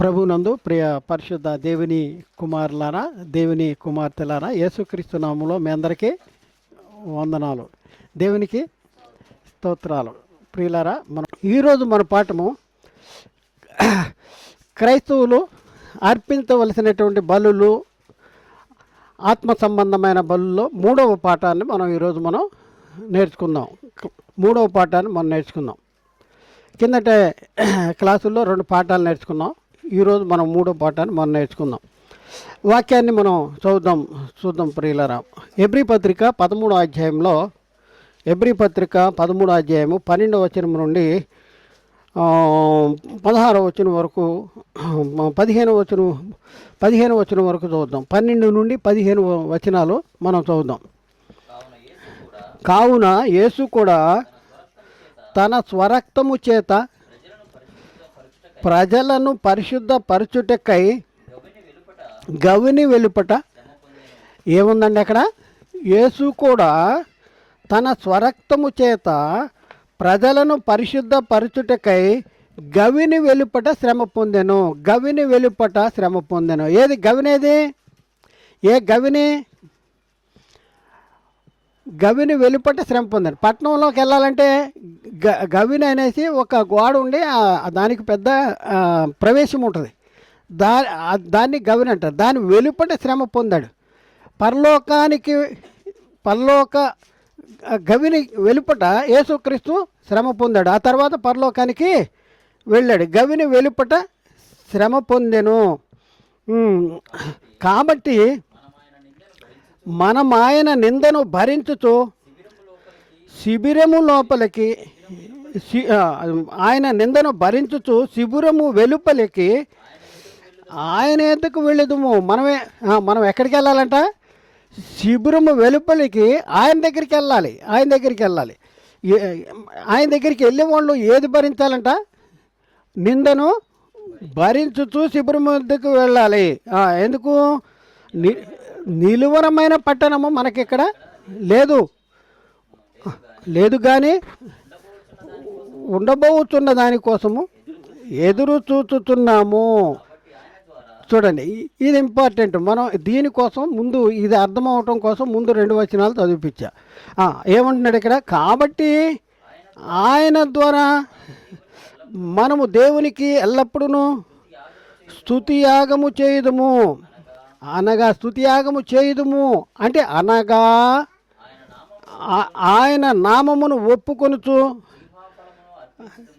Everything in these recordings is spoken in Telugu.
ప్రభునందు ప్రియ పరిశుద్ధ దేవుని కుమారులారా, దేవుని కుమార్తెలారా, యేసుక్రీస్తు నామములో మీ అందరికీ వందనాలు, దేవునికి స్తోత్రాలు. ప్రియులారా, ఈరోజు మన పాఠము క్రైస్తవులు అర్పించవలసినటువంటి బలులు, ఆత్మ సంబంధమైన బలుల్లో మూడవ పాఠాన్ని ఈరోజు నేర్చుకుందాం. మూడవ పాఠాన్ని నేర్చుకుందాం. కిందట క్లాసుల్లో 2 పాఠాలు నేర్చుకున్నాం. ఈరోజు మనం మూడో పాఠాన్ని నేర్చుకుందాం. వాక్యాన్ని చూద్దాం ప్రియులారా. హెబ్రీ పత్రిక 13వ అధ్యాయంలో, హెబ్రీ పత్రిక 13వ అధ్యాయము 12వ వచనం నుండి 16వ వచనం వరకు, 15వ వచనం వరకు చదువుదాం. 12 నుండి 15 వచనాలు మనం చదువుదాం. కావున యేసు కూడా తన స్వరక్తము చేత ప్రజలను పరిశుద్ధపరచుటకై గవిని వెలుపట, ఏముందండి అక్కడ? యేసు కూడా తన స్వరక్తము చేత ప్రజలను పరిశుద్ధపరచుటకై గవిని వెలుపట శ్రమ పొందెను. గవిని వెలుపట శ్రమ పొందెను. ఏది గవినేది? ఏ గవిని? గవిని వెలుపట శ్రమ పొందాను. పట్టణంలోకి వెళ్ళాలంటే గవిని అనేసి ఒక గోడ ఉండి దానికి పెద్ద ప్రవేశం ఉంటుంది. దాన్ని గవిని అంటారు. దాని వెలుపట శ్రమ పొందాడు. పరలోక గవిని వెలుపట యేసుక్రీస్తు శ్రమ పొందాడు. ఆ తర్వాత పరలోకానికి వెళ్ళాడు. గవిని వెలుపట శ్రమ పొందెను. కాబట్టి మనం ఆయన నిందను భరించుచు శిబిరము లోపలికి, ఆయన నిందను భరించుచు శిబిరము వెలుపలికి ఆయన ఎద్దుకు వెళ్ళదుము. మనం ఎక్కడికి వెళ్ళాలంట? శిబిరము వెలుపలికి ఆయన దగ్గరికి వెళ్ళాలి. ఆయన దగ్గరికి వెళ్ళే వాళ్ళు ఏది భరించాలంట? నిందను భరించుచు శిబిరము ఎద్దుకు వెళ్ళాలి. ఎందుకు? నిలువరమైన పట్టణము మనకిక్కడ లేదు కానీ ఉండబోతున్న దానికోసము ఎదురు చూస్తున్నాము. చూడండి, ఇది ఇంపార్టెంట్. మనం దీనికోసం ముందు ఇది అర్థం అవటం కోసం ముందు 2 వచనాలు చదివిపించా. ఏమంటున్నాడు ఇక్కడ? కాబట్టి ఆయన ద్వారా మనము దేవునికి ఎల్లప్పుడూ స్తుతియాగము చేయుదుము. స్తుతియాగము చేయుదుము అంటే ఆయన నామమును ఒప్పుకొనుచు,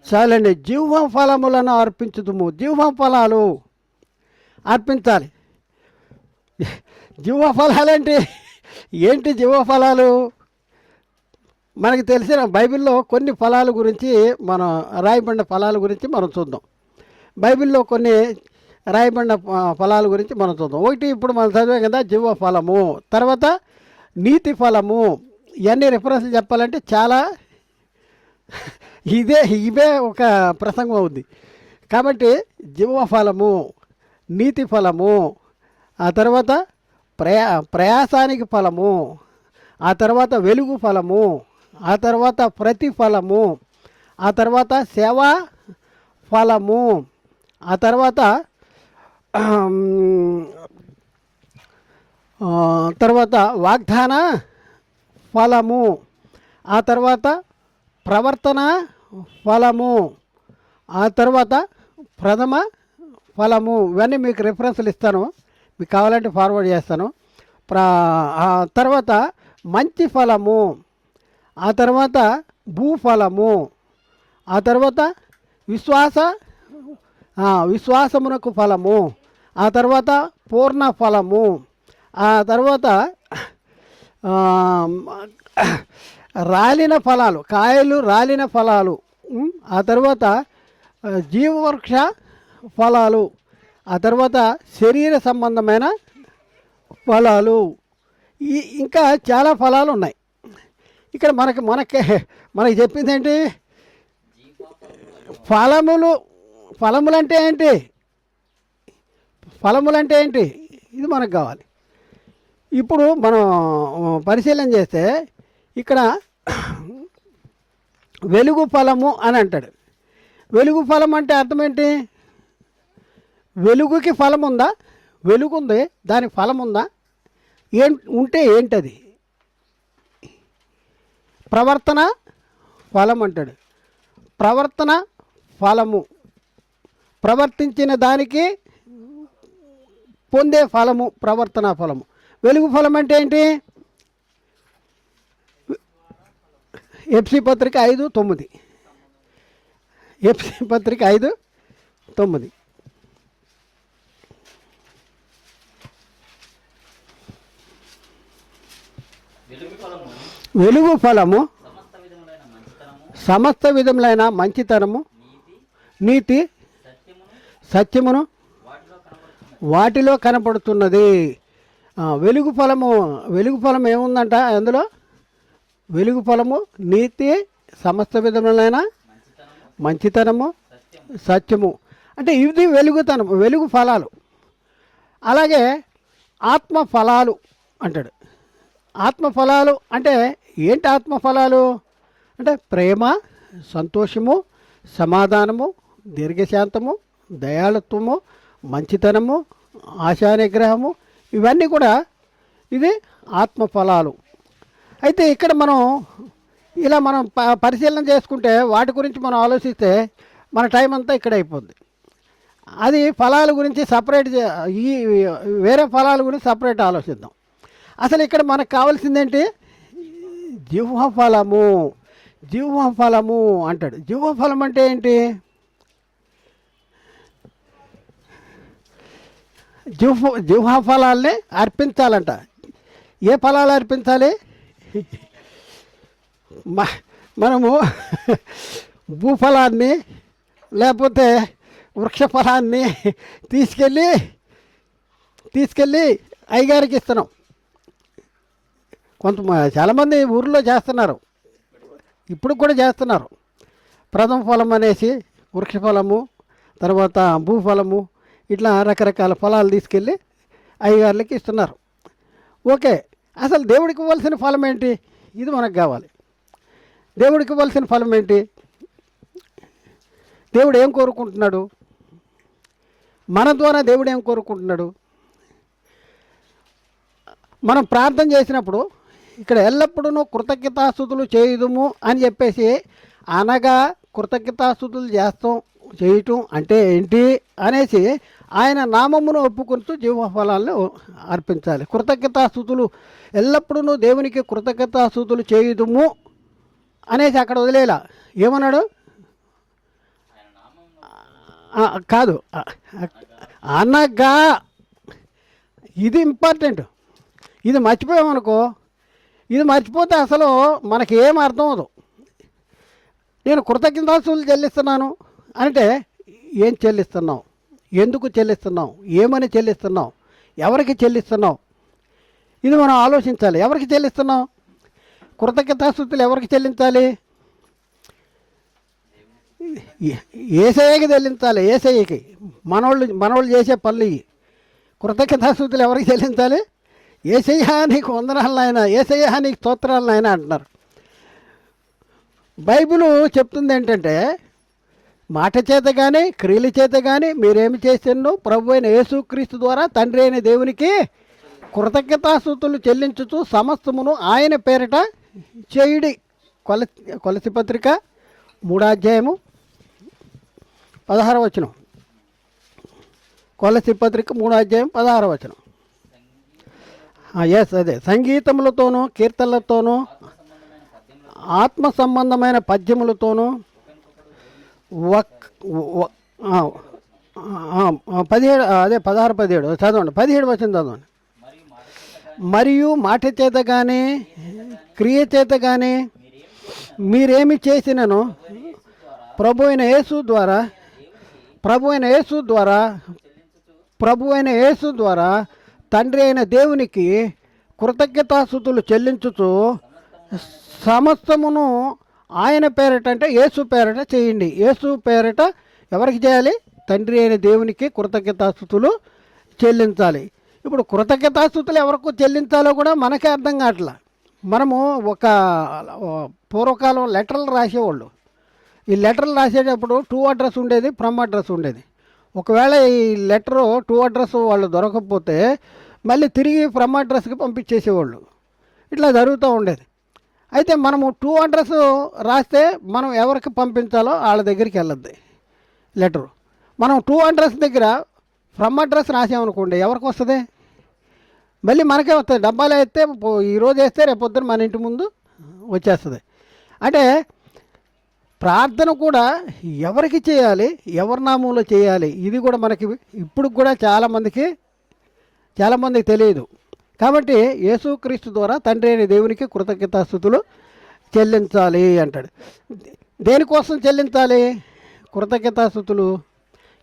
చాలండి, జిహ్వ ఫలములను అర్పించుదుము. జిహ్వ ఫలాలు అర్పించాలి. జిహ్వ ఫలాలంటే ఏంటి? జిహ్వ ఫలాలు మనకు తెలిసిన బైబిల్లో కొన్ని ఫలాల గురించి రాయబడిన ఫలాల గురించి మనం చూద్దాం. బైబిల్లో కొన్ని రాయబడిన ఫలాల గురించి మనం చూద్దాం. ఒకటి ఇప్పుడు మనం చదివే కదా, జిహ్వ ఫలము, తర్వాత నీతి ఫలము. ఇవన్నీ రిఫరెన్స్లు చెప్పాలంటే చాలా ఇవే ఒక ప్రసంగం అవుద్ది. కాబట్టి జిహ్వ ఫలము, నీతి ఫలము, ఆ తర్వాత ప్రయాసానికి ఫలము, ఆ తర్వాత వెలుగు ఫలము, ఆ తర్వాత ప్రతిఫలము, ఆ తర్వాత సేవా ఫలము, ఆ తర్వాత వాగ్దాన ఫలము, ఆ తర్వాత ప్రవర్తన ఫలము, ఆ తర్వాత ప్రథమ ఫలము. ఇవన్నీ మీకు రిఫరెన్స్లు ఇస్తాను, మీకు కావాలంటే ఫార్వర్డ్ చేస్తాను. ఆ తర్వాత మంచి ఫలము, ఆ తర్వాత భూఫలము, ఆ తర్వాత విశ్వాసమునకు ఫలము, ఆ తర్వాత పూర్ణ ఫలము, ఆ తర్వాత రాలిన ఫలాలు, కాయలు రాలిన ఫలాలు, ఆ తర్వాత జీవవృక్ష ఫలాలు, ఆ తర్వాత శరీర సంబంధమైన ఫలాలు. ఇంకా చాలా ఫలాలు ఉన్నాయి. ఇక్కడ మనకి చెప్పింది ఏంటి? ఫలములంటే ఏంటి? ఫలములంటే ఏంటి? ఇది మనకు కావాలి. ఇప్పుడు మనం పరిశీలన చేస్తే ఇక్కడ వెలుగు ఫలము అని అంటాడు. వెలుగు ఫలం అంటే అర్థం ఏంటి? వెలుగుకి ఫలం ఉందా? వెలుగు ఉంది, దానికి ఫలం ఉందా? ఉంటే ఏంటది? ప్రవర్తన ఫలం అంటాడు. ప్రవర్తన ఫలము, ప్రవర్తించిన దానికి పొందే ఫలము ప్రవర్తన ఫలము. వెలుగు ఫలం అంటే ఏంటి? ఎఫ్సి పత్రిక 5:9. ఎఫ్సి పత్రిక 5:9. వెలుగు ఫలము సమస్త విధములైన మంచితనము, నీతి, సత్యమును వాటిలో కనపడుతున్నది. వెలుగు ఫలం ఏముందంట అందులో? వెలుగు ఫలము, నీతి, సమస్త విధములైన మంచితనము, సత్యము. అంటే ఇది వెలుగు ఫలాలు. అలాగే ఆత్మ ఫలాలు అంటాడు. ఆత్మ ఫలాలు అంటే ఏంటి? ఆత్మ ఫలాలు అంటే ప్రేమ, సంతోషము, సమాధానము, దీర్ఘశాంతము, దయాళుత్వము, మంచితనము, ఆశానిగ్రహము, ఇవన్నీ కూడా ఇది ఆత్మ ఫలాలు. అయితే ఇక్కడ మనం పరిశీలన చేసుకుంటే, వాటి గురించి మనం ఆలోచిస్తే మన టైం అంతా ఇక్కడ అయిపోద్ది. అది ఫలాల గురించి సపరేట్, ఈ వేరే ఫలాల గురించి సపరేట్ ఆలోచిద్దాం. అసలు ఇక్కడ మనకు కావాల్సిందేంటి? జిహ్వఫలము. జిహ్వఫలము అంటాడు. జిహ్వఫలం అంటే ఏంటి? జిహ్వఫలాల్ని అర్పించాలంట. ఏ ఫలాలు అర్పించాలి? మనము భూఫలాన్ని లేకపోతే వృక్ష ఫలాన్ని తీసుకెళ్ళి అయ్యగారికి ఇస్తున్నాం. చాలామంది ఊర్లో చేస్తున్నారు, ఇప్పుడు కూడా చేస్తున్నారు. ప్రథమ ఫలం అనేసి వృక్ష ఫలము, తర్వాత భూఫలము, ఇట్లా రకరకాల ఫలాలు తీసుకెళ్ళి అయ్యగారులకి ఇస్తున్నారు. ఓకే, అసలు దేవుడికి ఇవ్వాల్సిన ఫలం ఏంటి? ఇది మనకు కావాలి. దేవుడికి ఇవ్వాల్సిన ఫలం ఏంటి? దేవుడు ఏం కోరుకుంటున్నాడు? మన ద్వారా దేవుడు ఏం కోరుకుంటున్నాడు? మనం ప్రార్థన చేసినప్పుడు ఇక్కడ ఎల్లప్పుడూ కృతజ్ఞతాస్తుతులు చేయుదుము అని చెప్పేసి, అనగా కృతజ్ఞతాస్తుతులు చేయటం అంటే ఏంటి అనేసి ఆయన నామమును ఒప్పుకుంటూ జీవఫలాలను అర్పించాలి. కృతజ్ఞతాస్తుతులు ఎల్లప్పుడూ దేవునికి కృతజ్ఞతాస్తుతులు చేయుదుము అనేసి అక్కడ వదిలేలా. ఏమన్నాడు? కాదు, అనగా. ఇది ఇంపార్టెంట్. ఇది మర్చిపోయామనుకో, ఇది మర్చిపోతే అసలు మనకి ఏం అర్థం అవదు. నేను కృతజ్ఞతాస్తుతులు చెల్లిస్తున్నాను అంటే ఏం చెల్లిస్తున్నావు? ఎందుకు చెల్లిస్తున్నావు? ఏమని చెల్లిస్తున్నావు? ఎవరికి చెల్లిస్తున్నావు? ఇది మనం ఆలోచించాలి. ఎవరికి చెల్లిస్తున్నావు? కృతజ్ఞతాస్తుతులు ఎవరికి చెల్లించాలి? యేసయ్యకి చెల్లించాలి. యేసయ్యకి. మనోళ్ళు చేసే పనులు. కృతజ్ఞతాస్తుతులు ఎవరికి చెల్లించాలి? యేసయ్య నీకు వందనాలు ఆయన, యేసయ్య నీకు స్తోత్రాలు ఆయన అంటున్నారు. బైబిలు చెప్తుంది ఏంటంటే, మాట చేత కానీ క్రియల చేత కానీ మీరేమి చేసినో ప్రభు అయిన యేసుక్రీస్తు ద్వారా తండ్రి అయిన దేవునికి కృతజ్ఞతాస్తుతులు చెల్లించుతూ సమస్తమును ఆయన పేరిట చేయుడి. కొలసి పత్రిక 3:16. కొలసి పత్రిక 3:16. ఎస్, అదే. సంగీతములతోనూ కీర్తనలతోనూ ఆత్మ సంబంధమైన పద్యములతోనూ 16-17 చదవండి. 17 వచనం చదవండి. మరియు మాట చేత కానీ క్రియ చేత కానీ మీరేమి చేసినను ప్రభు అయిన యేసు ద్వారా తండ్రి అయిన దేవునికి కృతజ్ఞతాస్తుతులు చెల్లించుతూ సమస్తమును ఆయన పేరట అంటే యేసు పేరట చేయండి. యేసు పేరట ఎవరికి చేయాలి? తండ్రి అయిన దేవునికి కృతజ్ఞతాస్తుతులు చెల్లించాలి. ఇప్పుడు కృతజ్ఞతాస్తుతులు ఎవరికి చెల్లించాలో కూడా మనకే అర్థం కావట్లా. మనము పూర్వకాలం లెటర్లు రాసేవాళ్ళు. ఈ లెటర్లు రాసేటప్పుడు టు అడ్రస్ ఉండేది, ఫ్రమ్ అడ్రస్ ఉండేది. ఒకవేళ ఈ లెటరు టూ అడ్రస్ వాళ్ళు దొరకకపోతే మళ్ళీ తిరిగి ఫ్రమ్ అడ్రస్కి పంపించేసేవాళ్ళు. ఇట్లా జరుగుతూ ఉండేది. అయితే మనము టూ అడ్రస్ రాస్తే మనం ఎవరికి పంపించాలో వాళ్ళ దగ్గరికి వెళ్ళద్ది లెటరు. మనం టూ అడ్రస్ దగ్గర ఫ్రమ్ అడ్రస్ రాసామనుకోండి, ఎవరికి వస్తుంది? మళ్ళీ మనకే వస్తుంది. డబ్బాలు వేస్తే ఈరోజు వేస్తే రేపు పొద్దున మన ఇంటి ముందు వచ్చేస్తుంది. అంటే ప్రార్థన కూడా ఎవరికి చేయాలి, ఎవరి నామంలో చేయాలి, ఇది కూడా మనకి ఇప్పుడు కూడా చాలామందికి తెలియదు. కాబట్టి యేసుక్రీస్తు ద్వారా తండ్రి అయిన దేవునికి కృతజ్ఞతాస్తుతులు చెల్లించాలి అంటాడు. దేనికోసం చెల్లించాలి కృతజ్ఞతాస్తుతులు?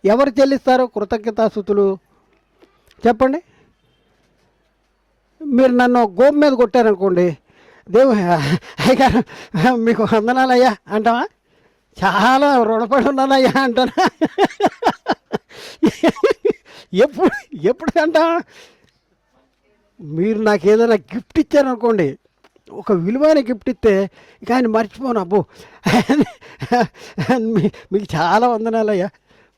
ఎవరు చెల్లిస్తారు కృతజ్ఞతాస్తుతులు చెప్పండి? మీరు నన్ను గోపు మీద కొట్టారనుకోండి, అయ్యగారు మీకు వందనాలయ్యా అంటావా? చాలా రుణపడి ఉన్నానయ్యా అంటానా? ఎప్పుడు అంటావా? మీరు నాకు ఏదైనా గిఫ్ట్ ఇచ్చారనుకోండి, ఒక విలువైన గిఫ్ట్ ఇస్తే ఇక ఆయన మర్చిపోను, అబ్బో మీకు చాలా వందనాలయ్యా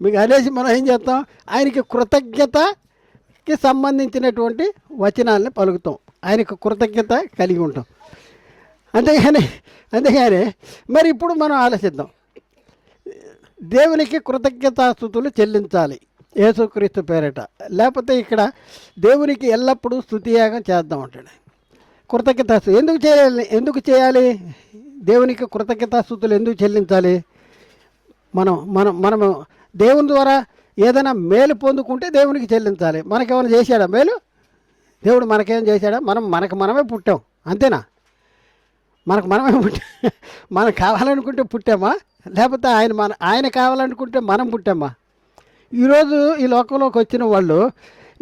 మీకు అనేసి మనం ఏం చేస్తాం? ఆయనకి కృతజ్ఞతకి సంబంధించినటువంటి వచనాలని పలుకుతాం, ఆయనకు కృతజ్ఞత కలిగి ఉంటాం. అంతేగాని మరి ఇప్పుడు మనం ఆలోచిద్దాం. దేవునికి కృతజ్ఞతాస్తుతులు చెల్లించాలి యేసుక్రీస్తు పేరిట, లేకపోతే ఇక్కడ దేవునికి ఎల్లప్పుడూ స్తుతియాగం చేద్దాం అంటాడు. కృతజ్ఞతాస్తు ఎందుకు చేయాలి? దేవునికి కృతజ్ఞతాస్తుతులు ఎందుకు చెల్లించాలి? మనము దేవుని ద్వారా ఏదైనా మేలు పొందుకుంటే దేవునికి చెల్లించాలి. మనకేమైనా చేశాడా మేలు? దేవుడు మనకేం చేశాడా? మనమే పుట్టాం, అంతేనా? మనమే మనం కావాలనుకుంటే పుట్టామా, లేకపోతే ఆయన కావాలనుకుంటే మనం పుట్టామా? ఈరోజు ఈ లోకంలోకి వచ్చిన వాళ్ళు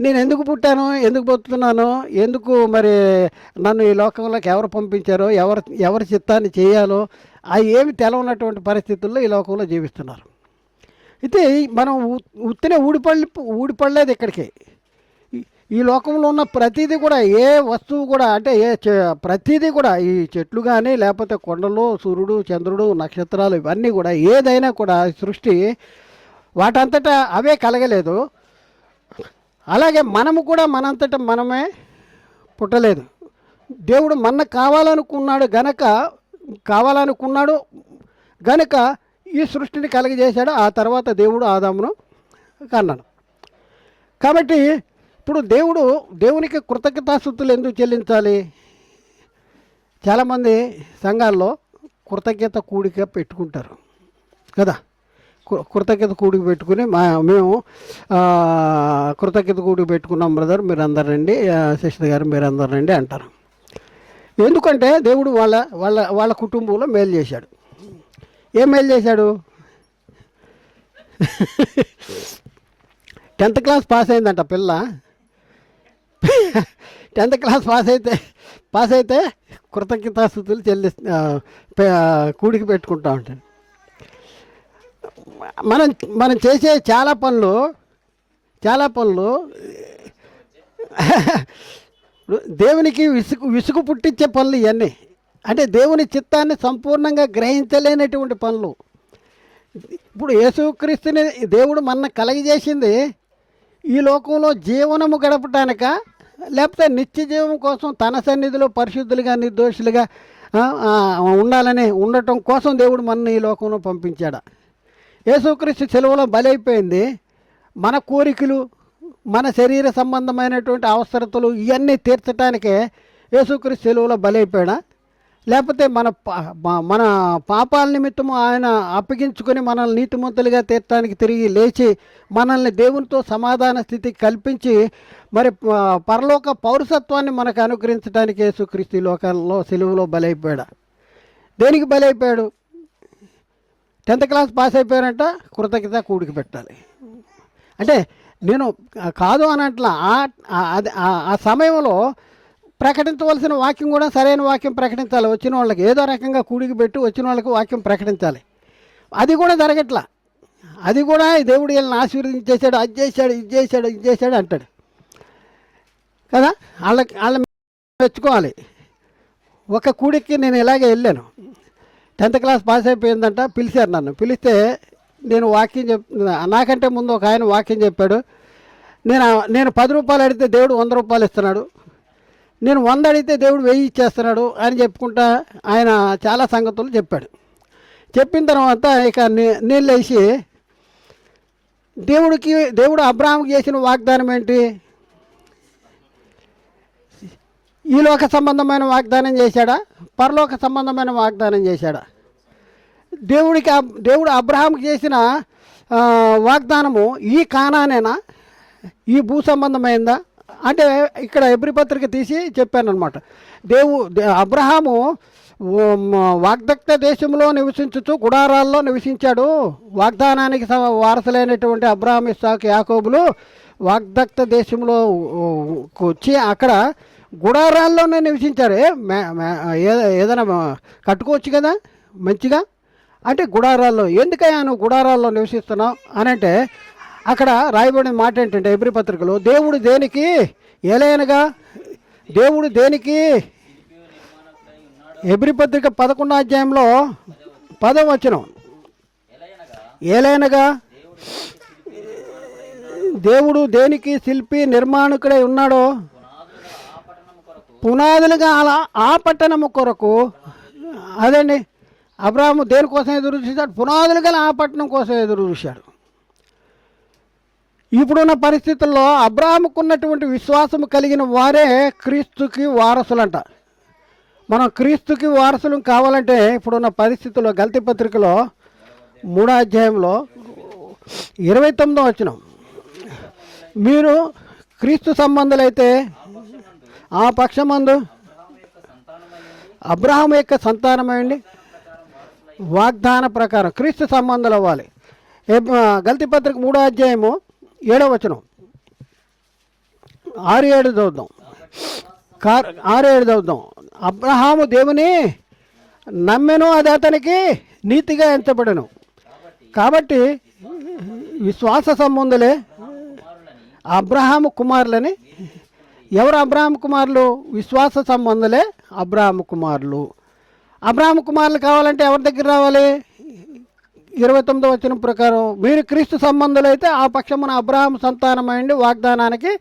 నేను ఎందుకు పుట్టాను, ఎందుకు బతుకుతున్నాను, ఎందుకు మరి నన్ను ఈ లోకంలోకి ఎవరు పంపించారో, ఎవరి చిత్తాన్ని చేయాలో అవి ఏమి తెలవనటువంటి పరిస్థితుల్లో ఈ లోకంలో జీవిస్తున్నారు. అయితే మనం ఉత్తినే ఊడిపడలేదు ఇక్కడికి. ఈ లోకంలో ఉన్న ప్రతిదీ కూడా, ఏ వస్తువు కూడా, అంటే ప్రతిదీ కూడా, ఈ చెట్లు కానీ లేకపోతే కొండలు, సూర్యుడు, చంద్రుడు, నక్షత్రాలు, ఇవన్నీ కూడా ఏదైనా కూడా సృష్టి వాటంతటా అవే కలగలేదు. అలాగే మనము కూడా మనంతటా మనమే పుట్టలేదు. దేవుడు కావాలనుకున్నాడు గనక ఈ సృష్టిని కలగజేశాడు. ఆ తర్వాత దేవుడు ఆదామును కన్నాడు. కాబట్టి ఇప్పుడు దేవునికి కృతజ్ఞతాస్తుతులు ఎందుకు చెల్లించాలి? చాలామంది సంఘాల్లో కృతజ్ఞత కూడిక పెట్టుకుంటారు కదా. కృతజ్ఞత కూడిక పెట్టుకుని మేము కృతజ్ఞత కూడిక పెట్టుకున్నాం బ్రదర్, మీరు అందరు రండి, శశిధర్ గారు మీరు అందరు రండి అంటారు. ఎందుకంటే దేవుడు వాళ్ళ కుటుంబంలో మేలు చేశాడు. ఏం మేలు చేశాడు? 10th క్లాస్ పాస్ అయిందంట పిల్ల. 10th క్లాస్ పాస్ అయితే కృతజ్ఞతాస్తుతులు కూడిక పెట్టుకుంటా ఉంటాను. మనం చేసే చాలా పనులు దేవునికి విసుగు పుట్టించే పనులు ఇవన్నీ. అంటే దేవుని చిత్తాన్ని సంపూర్ణంగా గ్రహించలేనటువంటి పనులు. ఇప్పుడు యేసుక్రీస్తుని దేవుడు కలగజేసింది ఈ లోకంలో జీవనము గడపటానిక, లేకపోతే నిత్య జీవం కోసం తన సన్నిధిలో పరిశుద్ధులుగా నిర్దోషులుగా ఉండటం కోసం దేవుడు ఈ లోకంలో పంపించాడా? యేసుక్రీస్తు సెలవులో బలైపోయింది మన కోరికలు, మన శరీర సంబంధమైనటువంటి అవసరతలు ఇవన్నీ తీర్చడానికే యేసుక్రీస్తు సెలవులో బలైపోయాడా? లేకపోతే మన పాపాల నిమిత్తము ఆయన అప్పగించుకొని మనల్ని నీతిమంతులుగా తీర్చడానికి తిరిగి లేచి మనల్ని దేవునితో సమాధాన స్థితి కల్పించి మరి పరలోక పౌరసత్వాన్ని మనకు అనుగ్రహించడానికి యేసుక్రీస్తు లోకాల్లో సెలవులో బలైపోయాడా? దేనికి బలైపోయాడు? 10th క్లాస్ పాస్ అయిపోయారంట, కృతజ్ఞత కూడికి పెట్టాలి. అంటే నేను కాదు అన్నట్ల ఆ సమయంలో ప్రకటించవలసిన వాక్యం కూడా సరైన వాక్యం ప్రకటించాలి. వచ్చిన వాళ్ళకి ఏదో రకంగా కూడికి పెట్టి వచ్చిన వాళ్ళకి వాక్యం ప్రకటించాలి. అది కూడా జరగట్లా. అది కూడా దేవుడు వీళ్ళని ఆశీర్వదించేశాడు, ఇది చేశాడు అంటాడు కదా. వాళ్ళ మెచ్చుకోవాలి. ఒక కూడికి నేను ఇలాగే వెళ్ళాను. 10th క్లాస్ పాస్ అయిపోయిందంట, పిలిచారు నన్ను. పిలిస్తే నేను వాక్యం నాకంటే ముందు ఒక ఆయన వాక్యం చెప్పాడు. నేను 10 రూపాయలు అడిగితే దేవుడు 100 రూపాయలు ఇస్తున్నాడు, నేను 100 అడిగితే దేవుడు 1000 ఇచ్చేస్తున్నాడు అని చెప్పుకుంటా ఆయన చాలా సంగతులు చెప్పాడు. చెప్పిన తర్వాత ఇక నేను లేచి దేవుడు అబ్రాహాముకి చేసిన వాగ్దానం ఏంటి? ఈ లోక సంబంధమైన వాగ్దానం చేశాడా, పరలోక సంబంధమైన వాగ్దానం చేశాడా? దేవుడు అబ్రహాంకి చేసిన వాగ్దానము ఈ కానానేనా, ఈ భూ సంబంధమైందా అంటే ఇక్కడ హెబ్రీ పత్రిక తీసి చెప్పానమాట. అబ్రహాము వాగ్దత్త దేశంలో నివసించుచు గుడారాల్లో నివసించాడు. వాగ్దానానికి వారసులైనటువంటి అబ్రహాం, ఇస్సాకు, యాకోబులు వాగ్దత్త దేశంలో వచ్చి అక్కడ గుడారాల్లోనే నివసించారు. ఏదైనా కట్టుకోవచ్చు కదా మంచిగా, అంటే గుడారాల్లో. ఎందుకయ్యా నువ్వు గుడారాల్లో నివసిస్తున్నావు అని అంటే అక్కడ రాయబడిన మాట ఏంటంటే హెబ్రీ పత్రికలో దేవుడు దేనికి హెబ్రీ పత్రిక 11వ అధ్యాయంలో 10వ వచనం, ఏలైనగా దేవుడు దేనికి శిల్పి నిర్మాణకుడై ఉన్నాడో పునాదులుగా అలా ఆ పట్టణము కొరకు. అదండి, అబ్రాహాము దేనికోసం ఎదురు చూశాడు? పునాదులుగా ఆ పట్టణం కోసం ఎదురు చూశాడు. ఇప్పుడున్న పరిస్థితుల్లో అబ్రాహాముకున్నటువంటి విశ్వాసము కలిగిన వారే క్రీస్తుకి వారసులంట. మనం క్రీస్తుకి వారసులు కావాలంటే ఇప్పుడున్న పరిస్థితుల్లో గలతీ పత్రికలో 3వ అధ్యాయంలో 29వ వచనం, మీరు క్రీస్తు సంబంధులైతే ఆ పక్షమందు అబ్రహాము యొక్క సంతానమైండి వాగ్దాన ప్రకారం క్రీస్తు సంబంధాలు అవ్వాలి. గలతీ పత్రిక 3వ అధ్యాయము 7వ వచనం, 6-7 చదువుదాం. 6-7 చదువుదాం. అబ్రహాము దేవుని నమ్మెను, అది అతనికి నీతిగా ఎంచబడెను. కాబట్టి విశ్వాస సంబంధులే అబ్రహాము కుమారులని. ఎవరు అబ్రహాము కుమారులు? విశ్వాస సంబంధులే అబ్రహాము కుమారులు. అబ్రహాము కుమారులు కావాలంటే ఎవరి దగ్గర రావాలి? 29వ వచనం ప్రకారం, మీరు క్రీస్తు సంబంధులైతే ఆ పక్షమున అబ్రహాము సంతానమైండి వాగ్దానానికి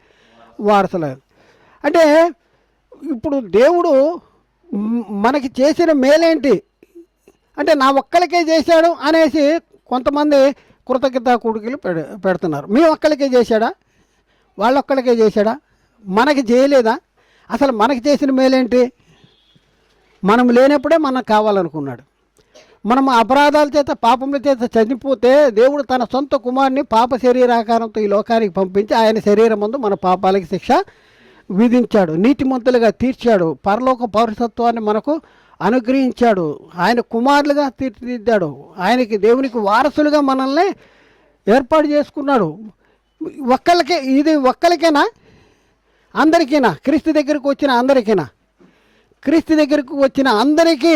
వారసులేదు. అంటే ఇప్పుడు దేవుడు మనకి చేసిన మేలేంటి అంటే నా ఒక్కరికే చేశాడు అనేసి కొంతమంది కృతజ్ఞతా కూడికలు పెడుతున్నారు. మీ ఒక్కరికే చేశాడా? వాళ్ళొక్కరికే చేశాడా? మనకి చేయలేదా? అసలు మనకి చేసిన మేలేంటి? మనం లేనప్పుడే మనకు కావాలనుకున్నాడు. మనం అపరాధాల చేత పాపముల చేత చనిపోతే దేవుడు తన సొంత కుమారుని పాప శరీరాకారంతో ఈ లోకానికి పంపించి ఆయన శరీరం ముందు మన పాపాలకి శిక్ష విధించాడు, నీతిమంతులుగా తీర్చాడు, పరలోక పౌరసత్వాన్ని మనకు అనుగ్రహించాడు, ఆయన కుమారులుగా తీర్చిదిద్దాడు, ఆయనకి దేవునికి వారసులుగా మనల్ని ఏర్పాటు చేసుకున్నాడు. ఒక్కరికేనా? అందరికీనా? క్రీస్తు దగ్గరకు వచ్చిన అందరికీనా? క్రీస్తు దగ్గరకు వచ్చిన అందరికీ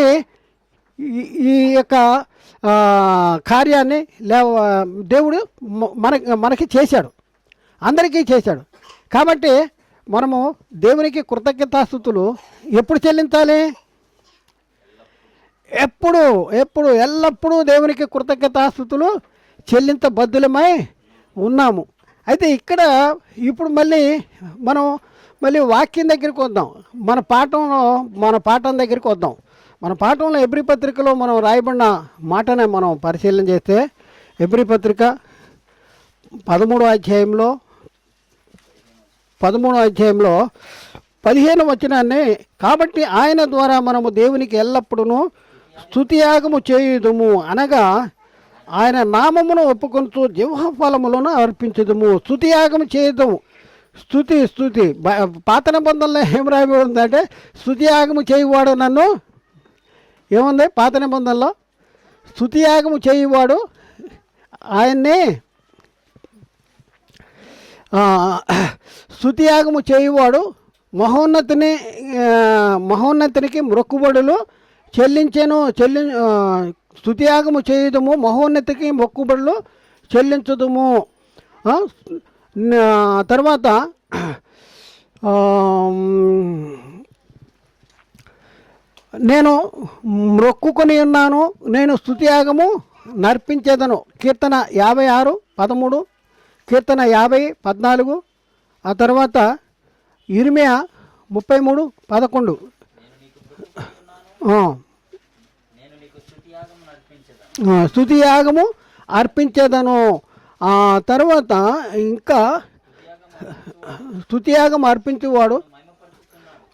ఈ యొక్క కార్యాన్ని దేవుడు మనకి చేశాడు, అందరికీ చేశాడు. కాబట్టి మనము దేవునికి కృతజ్ఞతాస్తుతులు ఎప్పుడు చెల్లించాలి? ఎల్లప్పుడూ దేవునికి కృతజ్ఞతాస్తుతులు చెల్లించబద్దులమై ఉన్నాము. అయితే ఇప్పుడు మనం వాక్యం దగ్గరికి వద్దాం. మన పాఠం దగ్గరికి వద్దాం. మన పాఠంలో హెబ్రీ పత్రికలో మనం రాయబడిన మాటనే మనం పరిశీలన చేస్తే హెబ్రీ పత్రిక 13వ అధ్యాయంలో 15వ వచనాన్ని, కాబట్టి ఆయన ద్వారా మనము దేవునికి ఎల్లప్పుడూ స్తుతియాగము చేయుదుము, అనగా ఆయన నామమును ఒప్పుకొనుచు జీవఫలములను అర్పించుదుము. స్తుతియాగము చేయుదుము. స్తుతి పాత నిబంధనలో ఏం రాయబడి ఉందంటే స్తుతియాగము చేయువాడు నన్ను, ఏముంది పాత నిబంధనలో? స్తుతియాగము చేయువాడు ఆయన్ని, స్తుతియాగము చేయువాడు మహోన్నతినికి మొక్కుబడులు చెల్లించెను. స్తుతియాగము చేయుదుము, మహోన్నతికి మొక్కుబడులు చెల్లించుదుము. తర్వాత నేను మొక్కుకొని ఉన్నాను, నేను స్తుతియాగము నర్పించేదను. కీర్తన 56:13, కీర్తన 50:14, ఆ తర్వాత ఇర్మియా 33:11. స్తుతి యాగము అర్పించేదను. ఆ తర్వాత ఇంకా స్తుతి యాగం అర్పించేవాడు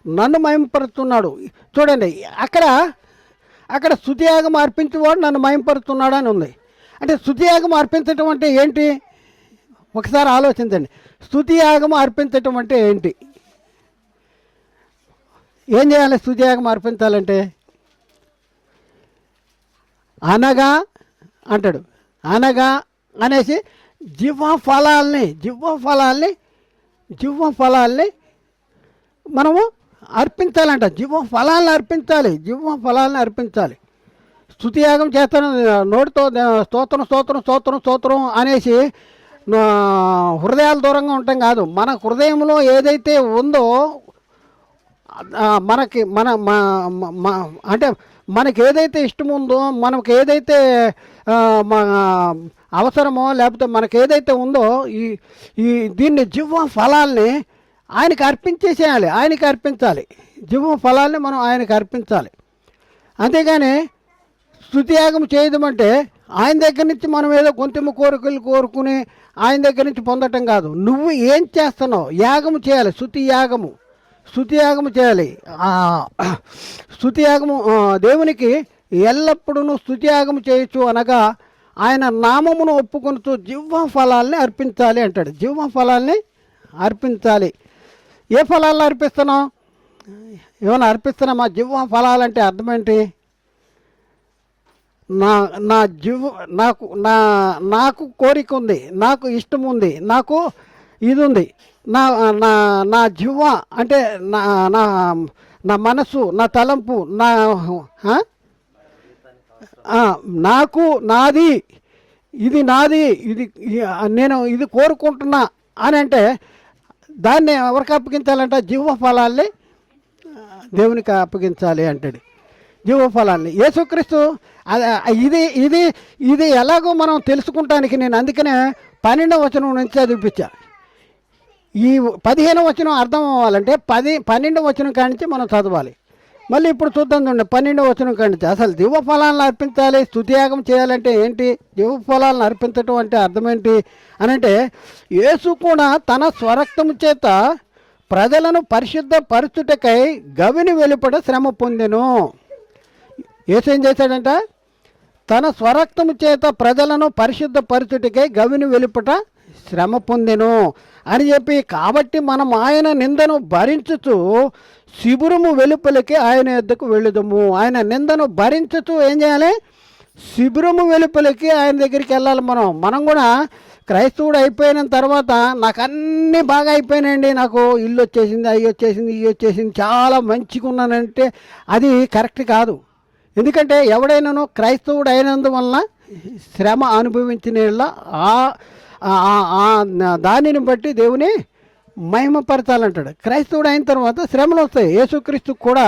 నన్ను మహిమపరుస్తున్నాడు. చూడండి, అక్కడ స్తుతియాగం అర్పించేవాడు నన్ను మహిమపరుస్తున్నాడు అని ఉంది. అంటే స్తుతియాగం అర్పించటం అంటే ఏంటి? ఒకసారి ఆలోచించండి. స్తుతియాగం అర్పించటం అంటే ఏంటి? ఏం చేయాలి స్తుతియాగం అర్పించాలంటే? అనగా అంటాడు, అనగా అనేసి జిహ్వ ఫలాల్ని మనము అర్పించాలంట. జిహ్వ ఫలాలను అర్పించాలి. స్తుతియాగం చేస్తాను నోటితో స్తోత్రం అనేసి హృదయాల దూరంగా ఉంటాం కాదు. మన హృదయంలో ఏదైతే ఉందో మనకి అంటే మనకి ఏదైతే ఇష్టం ఉందో, మనకి ఏదైతే అవసరమో, లేకపోతే మనకి ఏదైతే ఉందో దీన్ని జిహ్వ ఫలాల్ని ఆయనకి అర్పించేసేయాలి. ఆయనకి అర్పించాలి. జిహ్వ ఫలాల్ని మనం ఆయనకి అర్పించాలి. అంతేగాని స్తుతియాగం చేయడమంటే ఆయన దగ్గర నుంచి మనం ఏదో కొంచెం కోరికలు కోరుకుని ఆయన దగ్గర నుంచి పొందటం కాదు. నువ్వు ఏం చేస్తున్నావు? యాగము చేయాలి. స్తుతియాగము చేయాలి. స్తుతియాగము దేవునికి ఎల్లప్పుడూ స్తుతియాగము చేయొచ్చు అనగా ఆయన నామమును ఒప్పుకొనుతూ జిహ్వ ఫలాల్ని అర్పించాలి అంటాడు. జిహ్వ ఫలాల్ని అర్పించాలి. ఏ ఫలాలను అర్పిస్తున్నాం? ఏమైనా అర్పిస్తున్నామా? జిహ్వ ఫలాలంటే అర్థం ఏంటి? నాకు కోరిక ఉంది, నాకు ఇష్టం ఉంది, నాకు ఇది ఉంది. నా జిహ్వ అంటే నా మనసు, నా తలంపు, నాకు నాది, ఇది నేను ఇది కోరుకుంటున్నా అని అంటే దాన్ని ఎవరికి అప్పగించాలంట? జిహ్వ ఫలాల్ని దేవునికి అప్పగించాలి అంటాడు. జిహ్వ ఫలాల్ని యేసుక్రీస్తు ఇది ఎలాగో మనం తెలుసుకుంటానికి నేను అందుకనే 12వ వచనం నుంచి చదివిపించా. ఈ 15వ వచనం అర్థం అవ్వాలంటే 12వ వచనం కాడి నుంచి మనం చదవాలి. మళ్ళీ ఇప్పుడు చూద్దాం చూడండి, 12వ వచనం కాడి నుంచి. అసలు జిహ్వ ఫలాలను అర్పించాలి, స్తుతియాగం చేయాలంటే ఏంటి? జిహ్వ ఫలాలను అర్పించటం అంటే అర్థం ఏంటి అని అంటే, యేసు కూడా తన స్వరక్తము చేత ప్రజలను పరిశుద్ధపరచుటకై గవిని వెలుపట శ్రమ పొందెను. యేసు ఏం చేశాడంట? తన స్వరక్తము చేత ప్రజలను పరిశుద్ధపరచుటకై గవిని వెలుపట శ్రమ పొందెను అని చెప్పి, కాబట్టి మనం ఆయన నిందను భరించుతూ శిబిరము వెలుపలికి ఆయన యొద్దకు వెళ్ళుదము. ఆయన నిందను భరించుతూ ఏం చేయాలి? శిబిరము వెలుపలికి ఆయన దగ్గరికి వెళ్ళాలి. మనం కూడా క్రైస్తవుడు అయిపోయిన తర్వాత నాకు అన్నీ బాగా అయిపోయినాయండి, నాకు ఇల్లు వచ్చేసింది, అవి వచ్చేసింది, ఇవి వచ్చేసింది, చాలా మంచిగా ఉన్నానంటే అది కరెక్ట్ కాదు. ఎందుకంటే ఎవడైనాను క్రైస్తవుడు అయినందువలన శ్రమ అనుభవించిన దానిని బట్టి దేవుని మహిమపరచాలంటాడు. క్రైస్తవుడు అయిన తర్వాత శ్రమలు వస్తాయి. యేసుక్రీస్తు కూడా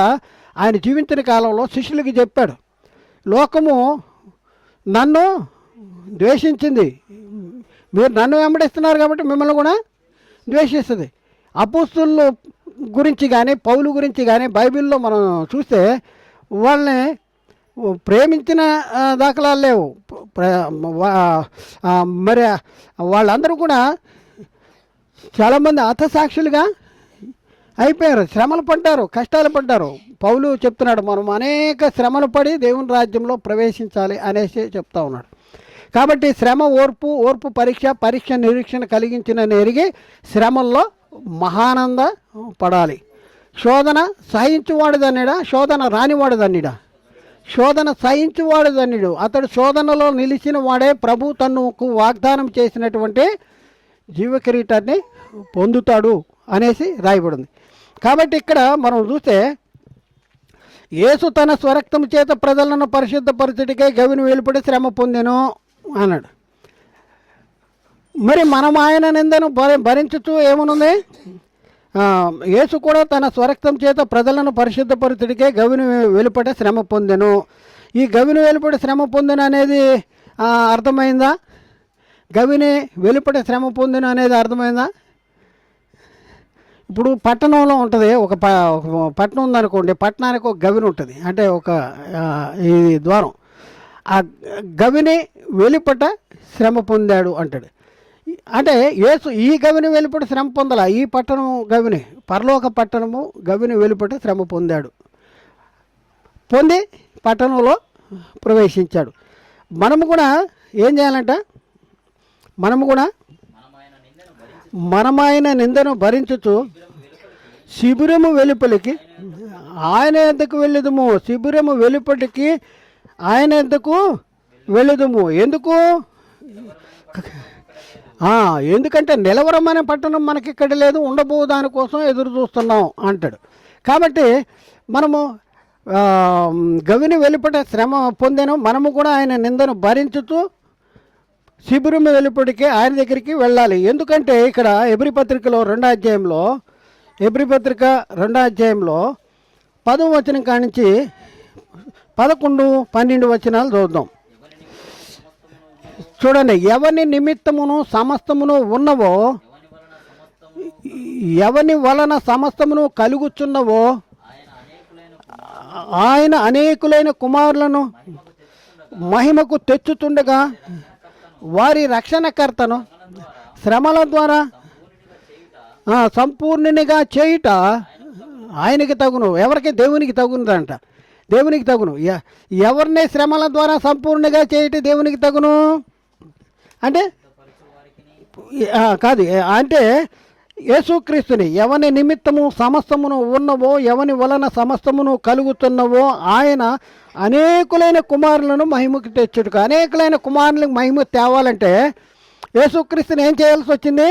ఆయన జీవించిన కాలంలో శిష్యులకి చెప్పాడు, లోకము నన్ను ద్వేషించింది, మీరు నన్ను వెంబడిస్తున్నారు కాబట్టి మిమ్మల్ని కూడా ద్వేషిస్తుంది. అపోస్తలుల గురించి కానీ పౌలు గురించి కానీ బైబిల్లో మనం చూస్తే వాళ్ళని ప్రేమించిన దాఖలాలు లేవు. మరి వాళ్ళందరూ కూడా చాలామంది హతసాక్షులుగా అయిపోయారు, శ్రమలు పడ్డారు, కష్టాలు పడ్డారు. పౌలు చెప్తున్నాడు, మనం అనేక శ్రమలు పడి దేవుని రాజ్యంలో ప్రవేశించాలి అనేసి చెప్తా ఉన్నాడు. కాబట్టి శ్రమ ఓర్పు పరీక్ష నిరీక్షణ కలిగించిన ఎరిగి శ్రమల్లో మహానంద పడాలి. శోధన సహించువాడుదన్నిడా, శోధన రానివాడుదన్నిడా? శోధన సహించువాడుదన్నిడు. అతడు శోధనలో నిలిచిన వాడే ప్రభు తనకు వాగ్దానం చేసినటువంటి జీవకిరీటాన్ని పొందుతాడు అనేసి రాయబడింది. కాబట్టి ఇక్కడ మనం చూస్తే యేసు తన స్వరక్తము చేత ప్రజలను పరిశుద్ధపరచుటకై గవిని వెలుపడి శ్రమ పొందెను అన్నాడు. మరి మనం ఆయన నిందను భరించుతూ ఏమనుంది? యేసు కూడా తన స్వరక్తం చేత ప్రజలను పరిశుద్ధపరచుటకే గవిని వెలుపట శ్రమ పొందెను. ఈ గవిని వెలుపట శ్రమ పొందెను అనేది అర్థమైందా? గవిని వెలుపట శ్రమ పొందిన అనేది అర్థమైందా? ఇప్పుడు పట్టణంలో ఉంటుంది, ఒక పట్టణం ఉందనుకోండి, పట్టణానికి ఒక గవిని ఉంటుంది, అంటే ఒక ఈ ద్వారం. ఆ గవిని వెలుపట శ్రమ పొందాడు అంటాడు. అంటే యేసు ఈ గవిని వెలుపట శ్రమ పొందాల, ఈ పట్టణం గవిని, పరలోక పట్టణము గవిని వెలుపట శ్రమ పొందాడు, పొంది పట్టణంలో ప్రవేశించాడు. మనము కూడా ఏం చేయాలంట? మనము కూడా మనమైన నిందను భరించుచు శిబిరము వెలుపలికి ఆయన ఎద్దకు వెళ్ళదుము. శిబిరము వెలుపటికి ఆయన ఎద్దకు వెళ్ళదుము. ఎందుకు? ఎందుకంటే నిలవరమైన పట్టణం మనకి ఇక్కడ లేదు, ఉండబో దానికోసం ఎదురు చూస్తున్నాం అంటాడు. కాబట్టి మనము గవిని వెలుపట శ్రమ పొందాను, మనము కూడా ఆయన నిందను భరించుతూ శిబిరం వెలుపటికి ఆయన దగ్గరికి వెళ్ళాలి. ఎందుకంటే ఇక్కడ ఎబ్రీ పత్రికలో 2వ అధ్యాయంలో, ఎబ్రీ పత్రిక 2వ అధ్యాయంలో 10వ వచనం కానించి 11, 12 వచనాలు చూద్దాం. చూడండి, ఎవని నిమిత్తమును సమస్తమును ఉన్నవో, ఎవని వలన సమస్తమును కలుగుచున్నవో ఆయన అనేకులైన కుమారులను మహిమకు తెచ్చుతుండగా వారి రక్షణకర్తను శ్రమల ద్వారా సంపూర్ణునిగా చేయుట ఆయనకి తగును. ఎవరికి? దేవునికి తగునుదంట. దేవునికి తగును. ఎవరిని శ్రమల ద్వారా సంపూర్ణంగా చేయుట దేవునికి తగును అంటే కాదు, అంటే యేసుక్రీస్తుని ఎవని నిమిత్తము సమస్తమును ఉన్నవో, ఎవని వలన సమస్తమును కలుగుతున్నవో ఆయన అనేకులైన కుమారులను మహిమకు తెచ్చుట. అనేకులైన కుమారులకు మహిమ తేవాలంటే యేసుక్రీస్తుని ఏం చేయాల్సి వచ్చింది?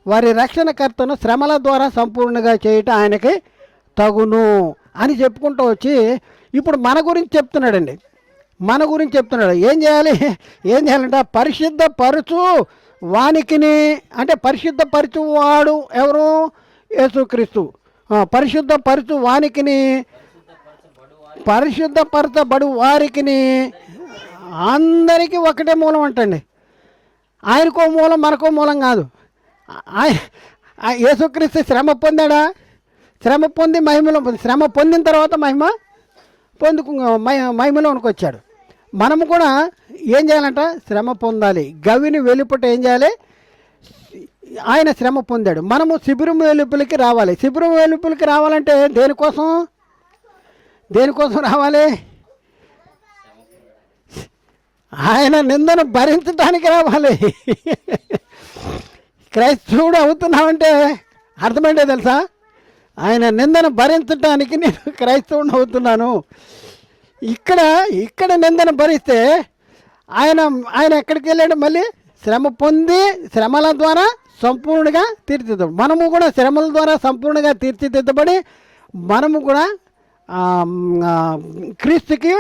వారి రక్షణకర్తను శ్రమల ద్వారా సంపూర్ణంగా చేయటం ఆయనకి తగును అని చెప్పుకుంటూ వచ్చి ఇప్పుడు మన గురించి చెప్తున్నాడండి. మన గురించి చెప్తున్నాడు. ఏం చేయాలంటే పరిశుద్ధ పరుచు వానికిని, అంటే పరిశుద్ధపరచు వాడు ఎవరు? యేసుక్రీస్తు. పరిశుద్ధ పరచు వానికిని, పరిశుద్ధపరచబడు వారికిని, అందరికీ ఒకటే మూలం అంటండి. ఆయనకో మూలం, మనకో మూలం కాదు. యేసుక్రీస్తు శ్రమ పొందాడా? శ్రమ పొంది మహిమలో, శ్రమ పొందిన తర్వాత మహిమలోనికి వచ్చాడు. మనము కూడా ఏం చేయాలంట? శ్రమ పొందాలి. గవిని వెలుపట ఏం చేయాలి? ఆయన శ్రమ పొందాడు. మనము శిబిరం వెలుపలికి రావాలి. శిబిరం వెలుపలికి రావాలంటే దేనికోసం రావాలి? ఆయన నిందను భరించడానికి రావాలి. క్రైస్తవుడు అవుతున్నామంటే అర్థమైందే తెలుసా? ఆయన నిందను భరించడానికి నేను క్రైస్తవుని అవుతున్నాను. ఇక్కడ నిందను భరిస్తే ఆయన ఎక్కడికి వెళ్ళాడు? మళ్ళీ శ్రమ పొంది శ్రమల ద్వారా సంపూర్ణంగా తీర్చిదిద్దాం. మనము కూడా శ్రమల ద్వారా సంపూర్ణంగా తీర్చిదిద్దబడి మనము కూడా క్రీస్తుకి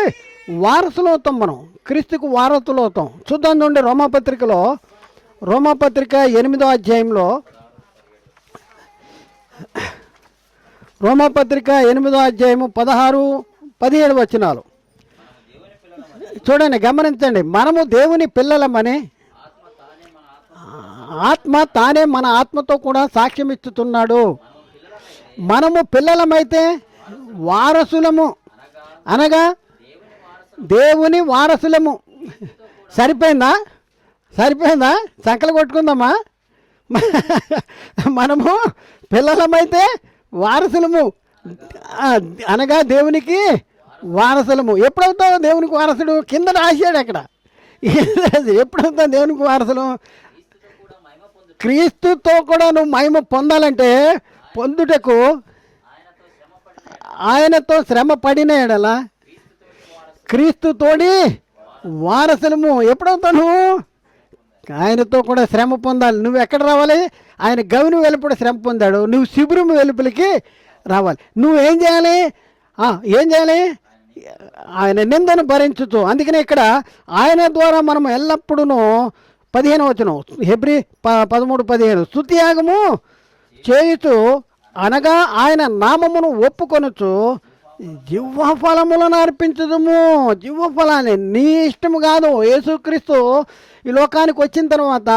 వారసులు అవుతాం. మనం క్రీస్తుకు వారసులు అవుతాం. చూద్దాం చూడండి, రోమాపత్రిక 8వ అధ్యాయంలో, రోమాపత్రిక 8వ అధ్యాయము 16, 17 వచనాలు చూడండి, గమనించండి. మనము దేవుని పిల్లలమని ఆత్మ తానే మన ఆత్మతో కూడా సాక్ష్యం ఇస్తున్నాడు. మనము పిల్లలమైతే వారసులము, అనగా దేవుని వారసులము. సరిపోయిందా? సంకలు కొట్టుకుందామా? మనము పిల్లలమైతే వారసులము, అనగా దేవునికి వారసులము. ఎప్పుడవుతావు దేవునికి వారసుడు? కింద రాశాడు అక్కడ. ఎప్పుడవుతావు దేవునికి వారసులు? క్రీస్తుతో కూడా నువ్వు మహిమ పొందాలంటే పొందుటకు ఆయనతో శ్రమ పడిన ఎడల క్రీస్తుతోడి వారసులము. ఎప్పుడవుతావు? ఆయనతో కూడా శ్రమ పొందాలి. నువ్వు ఎక్కడ రావాలి? ఆయన గవిని వెలుపడి శ్రమ పొందాడు, నువ్వు శిబిరం వెలుపలికి రావాలి. నువ్వేం చేయాలి? ఆయన నిందను భరించుతూ. అందుకనే ఇక్కడ ఆయన ద్వారా మనం ఎల్లప్పుడూ 15వ వచనం, హెబ్రీ 13:15 స్తుతియాగము చేయుచు, అనగా ఆయన నామమును ఒప్పుకొనుచు జీవఫలములను అర్పించదుము. జీవఫలాన్ని నీ ఇష్టము కాదు. యేసుక్రీస్తు ఈ లోకానికి వచ్చిన తర్వాత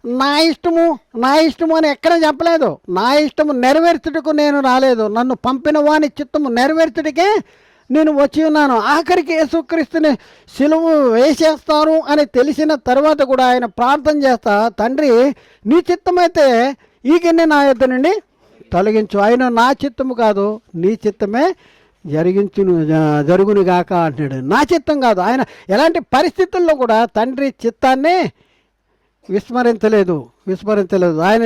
నా ఇష్టము నా ఇష్టము అని ఎక్కడ చెప్పలేదు. నా ఇష్టము నెరవేర్చుటకు నేను రాలేదు, నన్ను పంపిన వాని చిత్తము నెరవేర్చుటకే నేను వచ్చి ఉన్నాను. ఆఖరికి యేసుక్రీస్తుని సిలువ వేసేస్తారు అని తెలిసిన తర్వాత కూడా ఆయన ప్రార్థన చేస్తా, తండ్రి నీ చిత్తమైతే ఈ గిన్నె నా యొద్ద నుండి తొలగించు, ఆయన నా చిత్తము కాదు నీ చిత్తమే జరుగునుగాక అంటున్నాడు. నా చిత్తం కాదు. ఆయన ఎలాంటి పరిస్థితుల్లో కూడా తండ్రి చిత్తాన్ని విస్మరించలేదు. ఆయన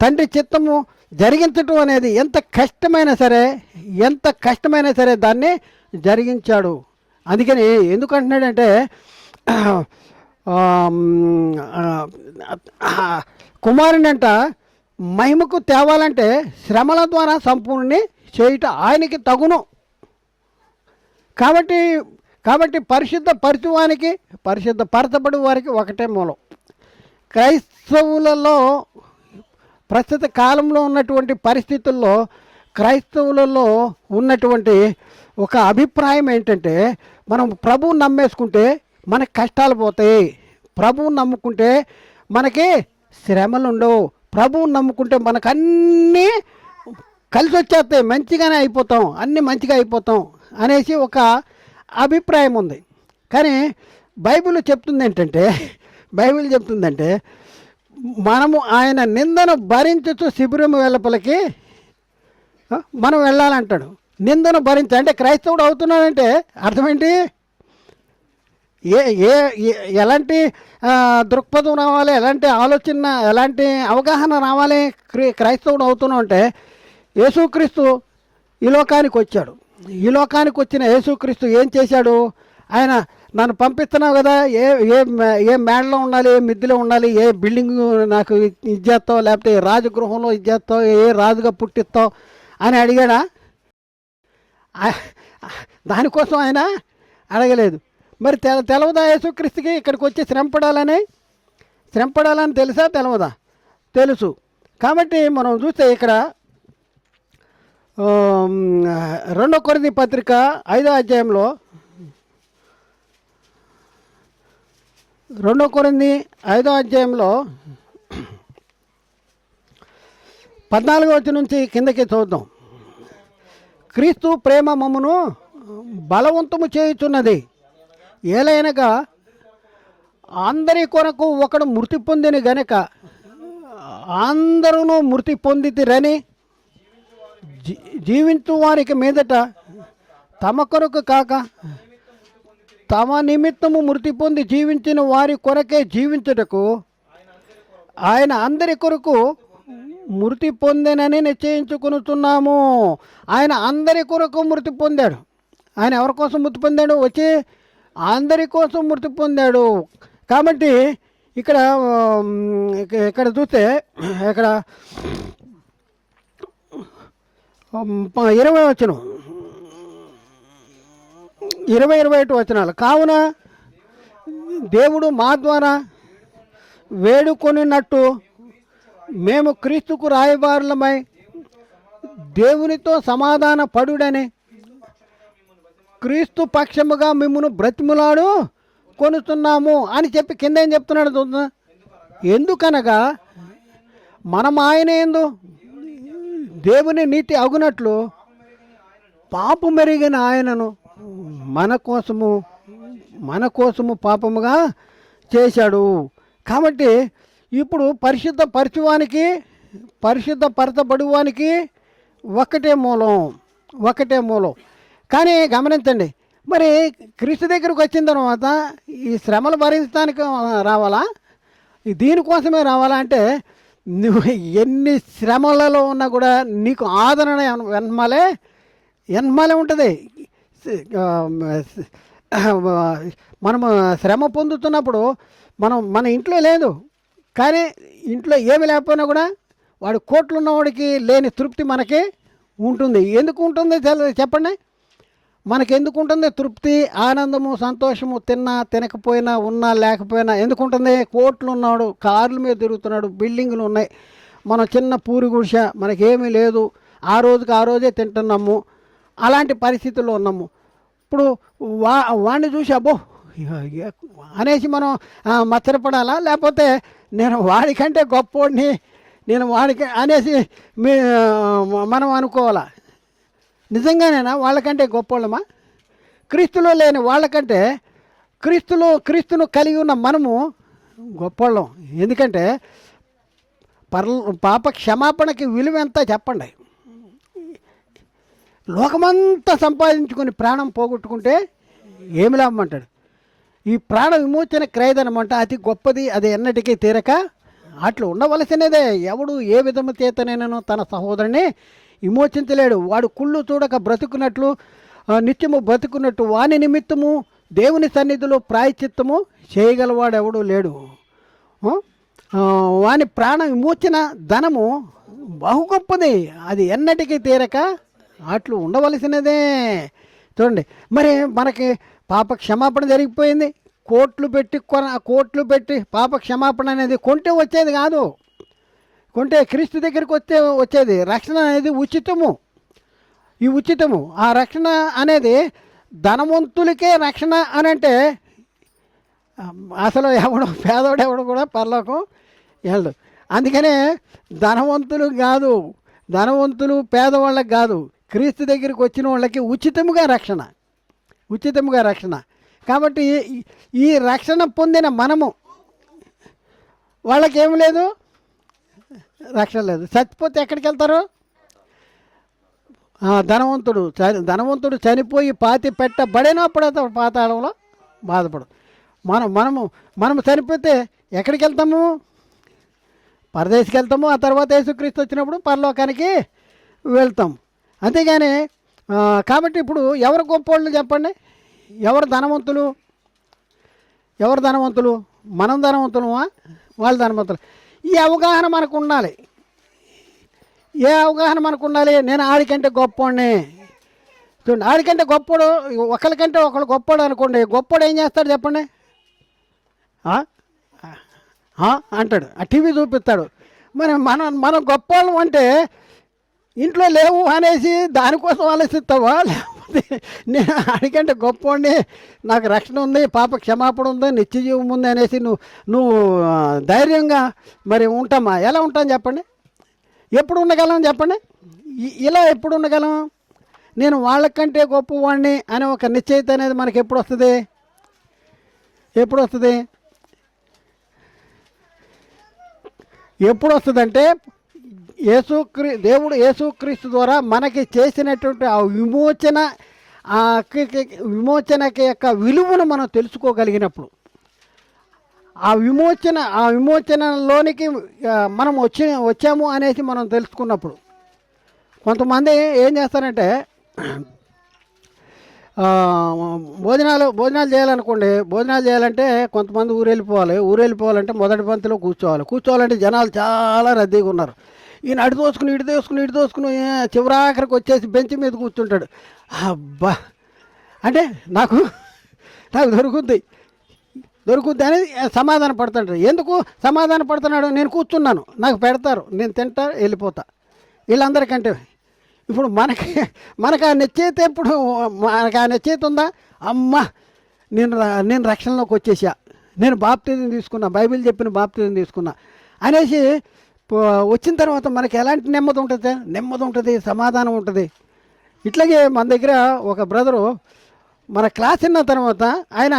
తండ్రి చిత్తము జరిగించటం అనేది ఎంత కష్టమైనా సరే దాన్ని జరిగించాడు. అందుకని ఎందుకు అంటున్నాడంటే కుమారునంట మహిమకు తేవాలంటే శ్రమల ద్వారా సంపూర్ణని చేయుట ఆయనకి తగును. కాబట్టి పరిశుద్ధపరచువానికి పరిశుద్ధపరచబడి వారికి ఒకటే మూలం. క్రైస్తవులలో ప్రస్తుత కాలంలో ఉన్నటువంటి పరిస్థితుల్లో క్రైస్తవులలో ఉన్నటువంటి ఒక అభిప్రాయం ఏంటంటే, మనం ప్రభువు నమ్మేసుకుంటే మనకి కష్టాలు పోతాయి, ప్రభువు నమ్ముకుంటే మనకి శ్రమలు ఉండవు, ప్రభువు నమ్ముకుంటే మనకు అన్నీ కలిసి వచ్చేస్తాయి, అన్నీ మంచిగా అయిపోతాం అనేసి ఒక అభిప్రాయం ఉంది. కానీ బైబిల్ చెప్తుందంటే మనము ఆయన నిందను భరించుతూ శిబిరం వెలుపలికి మనం వెళ్ళాలంటాడు. నిందను అంటే క్రైస్తవుడు అవుతున్నాడంటే అర్థం ఏంటి? ఎలాంటి దృక్పథం రావాలి, ఎలాంటి ఆలోచన, ఎలాంటి అవగాహన రావాలి క్రైస్తవుడు అవుతున్నాం అంటే, యేసుక్రీస్తు ఈ లోకానికి వచ్చాడు. ఈ లోకానికి వచ్చిన యేసుక్రీస్తు ఏం చేశాడు? ఆయన నన్ను పంపిస్తున్నావు కదా, ఏ మేడలో ఉండాలి, ఏ మిద్దెలో ఉండాలి, ఏ బిల్డింగ్ నాకు ఇచ్చేస్తావు, లేకపోతే ఏ రాజగృహంలో ఇచ్చేస్తావు, ఏ రాజుగా పుట్టిస్తావు అని అడిగాడా? దానికోసం ఆయన అడగలేదు. మరి తెలవదా యేసుక్రీస్తుకి ఇక్కడికి వచ్చి శ్రమపడాలని తెలుసా తెలవదా? తెలుసు. కాబట్టి మనం చూస్తే ఇక్కడ 2 కొరింథీ పత్రిక 5వ అధ్యాయంలో 2 కొరింథీ 5వ అధ్యాయంలో 14వ వచనం నుంచి కిందకి చూద్దాం. క్రీస్తు ప్రేమ మమ్మును బలవంతము చేయుచున్నది, ఏలైనగా అందరి కొరకు ఒకడు మృతి పొందిన గనుక అందరూ మృతి పొందితిరని జీవించు వారికి మీదట తమ కొరకు కాక తమ నిమిత్తము మృతి పొంది జీవించిన వారి కొరకే జీవించుటకు ఆయన అందరి కొరకు మృతి పొందేనని నిశ్చయించుకునుతున్నాము. ఆయన అందరి కొరకు మృతి పొందాడు. ఆయన ఎవరి కోసం మృతి పొందాడు? వచ్చి అందరి కోసం మృతి పొందాడు. కాబట్టి ఇక్కడ చూస్తే ఇక్కడ 20 వచనం 20-21 వచనాలు. కావున దేవుడు మా ద్వారా వేడుకొనినట్టు మేము క్రీస్తుకు రాయబారులమై దేవునితో సమాధాన పడుడని క్రీస్తు పక్షముగా మిమ్మును బ్రతిములాడు కొనుతున్నాము అని చెప్పి కింద ఏం చెప్తున్నాడు చూద్దాం. ఎందుకనగా మనం ఆయన యందు దేవుని నీతి అగునట్లు పాపు మెరిగిన ఆయనను మన కోసము పాపముగా చేశాడు. కాబట్టి ఇప్పుడు పరిశుద్ధపరచబడువానికి ఒకటే మూలం. కానీ గమనించండి, మరి క్రీస్తు దగ్గరకు వచ్చిన తర్వాత ఈ శ్రమలు భరించడానికి రావాలా, దీనికోసమే రావాలా అంటే, నువ్వు ఎన్ని శ్రమలలో ఉన్నా కూడా నీకు ఆదరణ వెనమాలే ఉంటుంది. మనము శ్రమ పొందుతున్నప్పుడు మన ఇంట్లో లేదు, కానీ ఇంట్లో ఏమి లేకపోయినా కూడా వాడు కోట్లు ఉన్నవాడికి లేని తృప్తి మనకి ఉంటుంది. ఎందుకు ఉంటుంది చెప్పండి? మనకెందుకు ఉంటుంది తృప్తి, ఆనందము, సంతోషము? తిన్నా తినకపోయినా, ఉన్నా లేకపోయినా ఎందుకుంటుంది? కోట్లు ఉన్నాడు, కార్ల మీద తిరుగుతున్నాడు, బిల్డింగులు ఉన్నాయి, మనం చిన్న పూరి గుడిసె, మనకేమీ లేదు, ఆ రోజుకి ఆ రోజే తింటున్నాము, అలాంటి పరిస్థితుల్లో ఉన్నాము. ఇప్పుడు వాడిని చూసి అబ్బో అనేసి మనం మచ్చరపడాలా, లేకపోతే నేను వాడికంటే గొప్పోడిని, నేను వాడికి అనేసి మనం అనుకోవాలా? నిజంగానేనా వాళ్ళకంటే గొప్పోళ్ళమా? క్రీస్తులో లేని వాళ్ళకంటే క్రీస్తును కలిగి ఉన్న మనము గొప్పోళ్ళం. ఎందుకంటే పాప క్షమాపణకి విలువ ఎంత చెప్పండి. లోకమంతా సంపాదించుకొని ప్రాణం పోగొట్టుకుంటే ఏమి లాభం అంటాడు. ఈ ప్రాణ విమోచన క్రయదనమంట అతి గొప్పది, అది ఎన్నటికీ తీరక అట్లు ఉండవలసినదే. ఎవడు ఏ విధము చేతనైనను తన సహోదరుని విమోచించలేడు. వాడు కుళ్ళు చూడక బ్రతుకున్నట్లు నిత్యము బ్రతుకున్నట్టు వాని నిమిత్తము దేవుని సన్నిధిలో ప్రాయశ్చిత్తము చేయగలవాడు ఎవడు లేడు. వాని ప్రాణ విమోచన ధనము బహు గొప్పది, అది ఎన్నటికీ తీరక అట్లు ఉండవలసినదే. చూడండి, మరి మనకి పాప క్షమాపణ జరిగిపోయింది. కోట్లు పెట్టి పాప క్షమాపణ అనేది కొంటే వచ్చేది కాదు. కొంటే క్రీస్తు దగ్గరికి వచ్చేది రక్షణ అనేది ఉచితము. ఈ ఉచితము ఆ రక్షణ అనేది ధనవంతులకే రక్షణ అని అంటే అసలు పేదోడు కూడా పరలోకం వెళ్ళడు. అందుకనే ధనవంతులు పేదవాళ్ళకి కాదు, క్రీస్తు దగ్గరికి వచ్చిన వాళ్ళకి ఉచితముగా రక్షణ. కాబట్టి ఈ రక్షణ పొందిన మనము వాళ్ళకేం లేదు, రక్షణ లేదు. చచ్చిపోతే ఎక్కడికి వెళ్తారు? ధనవంతుడు చనిపోయి పాతి పెట్టబడినప్పుడు అతడు పాతాళంలో బాధపడు. మనము చనిపోతే ఎక్కడికి వెళ్తాము? పరదేశికి వెళ్తాము. ఆ తర్వాత యేసుక్రీస్తు వచ్చినప్పుడు పరలోకానికి వెళ్తాం. అంతేగాని కాబట్టి ఇప్పుడు ఎవరు గొప్పవాళ్ళు చెప్పండి? ఎవరు ధనవంతులు? మనం ధనవంతులమా, వాళ్ళు ధనవంతులు? ఈ అవగాహన మనకు ఉండాలి. నేను ఆడికంటే గొప్పోడిని. చూడండి, ఆడికంటే గొప్పడు, ఒకరికంటే ఒకడు గొప్పడు అనుకోండి. గొప్పడు ఏం చేస్తాడు చెప్పండి? అంటాడు, ఆ టీవీ చూపిస్తాడు. మనం గొప్పవాళ్ళం అంటే ఇంట్లో లేవు అనేసి దానికోసం ఆలోచిస్తావా? లేకపోతే నేను ఆడికంటే గొప్పవాడిని, నాకు రక్షణ ఉంది, పాప క్షమాపణ ఉంది, నిత్య జీవం ఉంది అనేసి నువ్వు ధైర్యంగా మరి ఉంటామా? ఎలా ఉంటాను చెప్పండి? ఎప్పుడు ఉండగలం చెప్పండి? ఇలా ఎప్పుడు ఉండగలం? నేను వాళ్ళకంటే గొప్పవాడిని అనే ఒక నిశ్చయిత అనేది మనకి ఎప్పుడు వస్తుంది? ఎప్పుడు వస్తుందంటే దేవుడు యేసుక్రీస్తు ద్వారా మనకి చేసినటువంటి ఆ విమోచనకి యొక్క విలువను మనం తెలుసుకోగలిగినప్పుడు, ఆ విమోచనలోనికి మనం వచ్చాము అనేసి మనం తెలుసుకున్నప్పుడు. కొంతమంది ఏం చేస్తారంటే భోజనాలు చేయాలంటే కొంతమంది ఊరు వెళ్ళిపోవాలంటే మొదటి పంక్తిలో కూర్చోవాలంటే జనాలు చాలా రద్దీగా ఉన్నారు. ఈయన ఇటు దోసుకుని చివరాఖరికి వచ్చేసి బెంచ్ మీద కూర్చుంటాడు. అబ్బా అంటే నాకు దొరుకుద్ది అనేది సమాధాన పడుతుంటాడు. ఎందుకు సమాధాన పడుతున్నాడు? నేను కూర్చున్నాను, నాకు పెడతారు, నేను తింటా, వెళ్ళిపోతా. వీళ్ళందరికంటే ఇప్పుడు మనకు ఆ నిశ్చయిత ఉందా? అమ్మ నేను రక్షణలోకి వచ్చేసా, నేను బాప్తిజం తీసుకున్నా, బైబిల్ చెప్పిన బాప్తిజం తీసుకున్నా అనేసి వచ్చిన తర్వాత మనకి ఎలాంటి నెమ్మది ఉంటుంది, సమాధానం ఉంటుంది. ఇట్లాగే మన దగ్గర ఒక బ్రదరు మన క్లాస్ విన్న తర్వాత ఆయన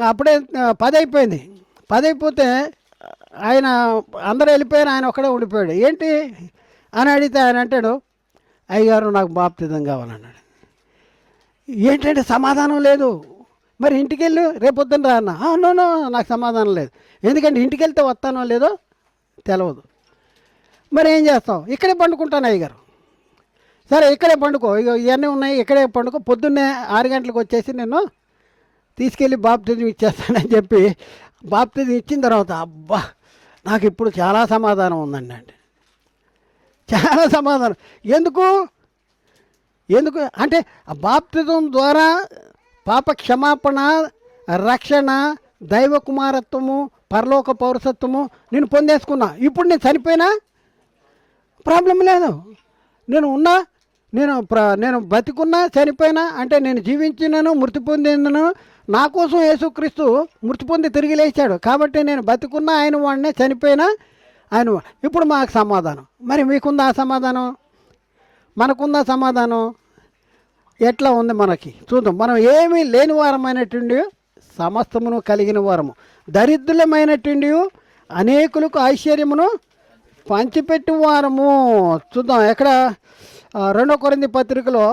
అప్పుడే 10 అయిపోయింది. 10 అయిపోతే ఆయన అందరూ వెళ్ళిపోయారు, ఆయన ఒక్కడే ఉండిపోయాడు. ఏంటి అని అడిగితే ఆయన అంటాడు, అయ్యగారు నాకు బాప్తిజం కావాలన్నాడు. ఏంటంటే సమాధానం లేదు. మరి ఇంటికి వెళ్ళు, రేపొద్దున రా అన్న. నో నాకు సమాధానం లేదు. ఎందుకంటే ఇంటికి వెళ్తే వస్తానో లేదో తెలియదు. మరి ఏం చేస్తావు? ఇక్కడే పండుకుంటాను అయ్యగారు. సరే ఇక్కడే పండుకో, ఇవన్నీ ఉన్నాయి, ఇక్కడే పండుకో, పొద్దున్నే 6 గంటలకు వచ్చేసి నేను తీసుకెళ్ళి బాప్తిజం ఇచ్చేస్తానని చెప్పి బాప్తిజం ఇచ్చిన తర్వాత అబ్బా నాకు ఇప్పుడు చాలా సమాధానం ఉందండి. చాలా సమాధానం. ఎందుకు అంటే ఆ బాప్తిజం ద్వారా పాప క్షమాపణ, రక్షణ, దైవ కుమారత్వము, పరలోక పౌరసత్వము నేను పొందేసుకున్నా. ఇప్పుడు నేను చనిపోయినా ప్రాబ్లం లేదు. నేను బతికున్నా చనిపోయినా అంటే నేను జీవించినను మృతి పొందినను నా కోసం యేసుక్రీస్తు మృతి పొంది తిరిగి లేచాడు. కాబట్టి నేను బతికున్నా ఆయన వాడినే, చనిపోయినా ఆయన. ఇప్పుడు మాకు సమాధానం. మరి మీకుందా ఆ సమాధానం? మనకుందా సమాధానం? ఎట్లా ఉంది మనకి చూద్దాం. మనం ఏమీ లేని వారమైనటువంటి సమస్తమును కలిగిన వారము, దరిద్రులమైనటువంటి అనేకులకు ఐశ్వర్యమును పంచిపెట్టు వారము. చూద్దాం ఎక్కడ 2 కొరింథీ పత్రికలో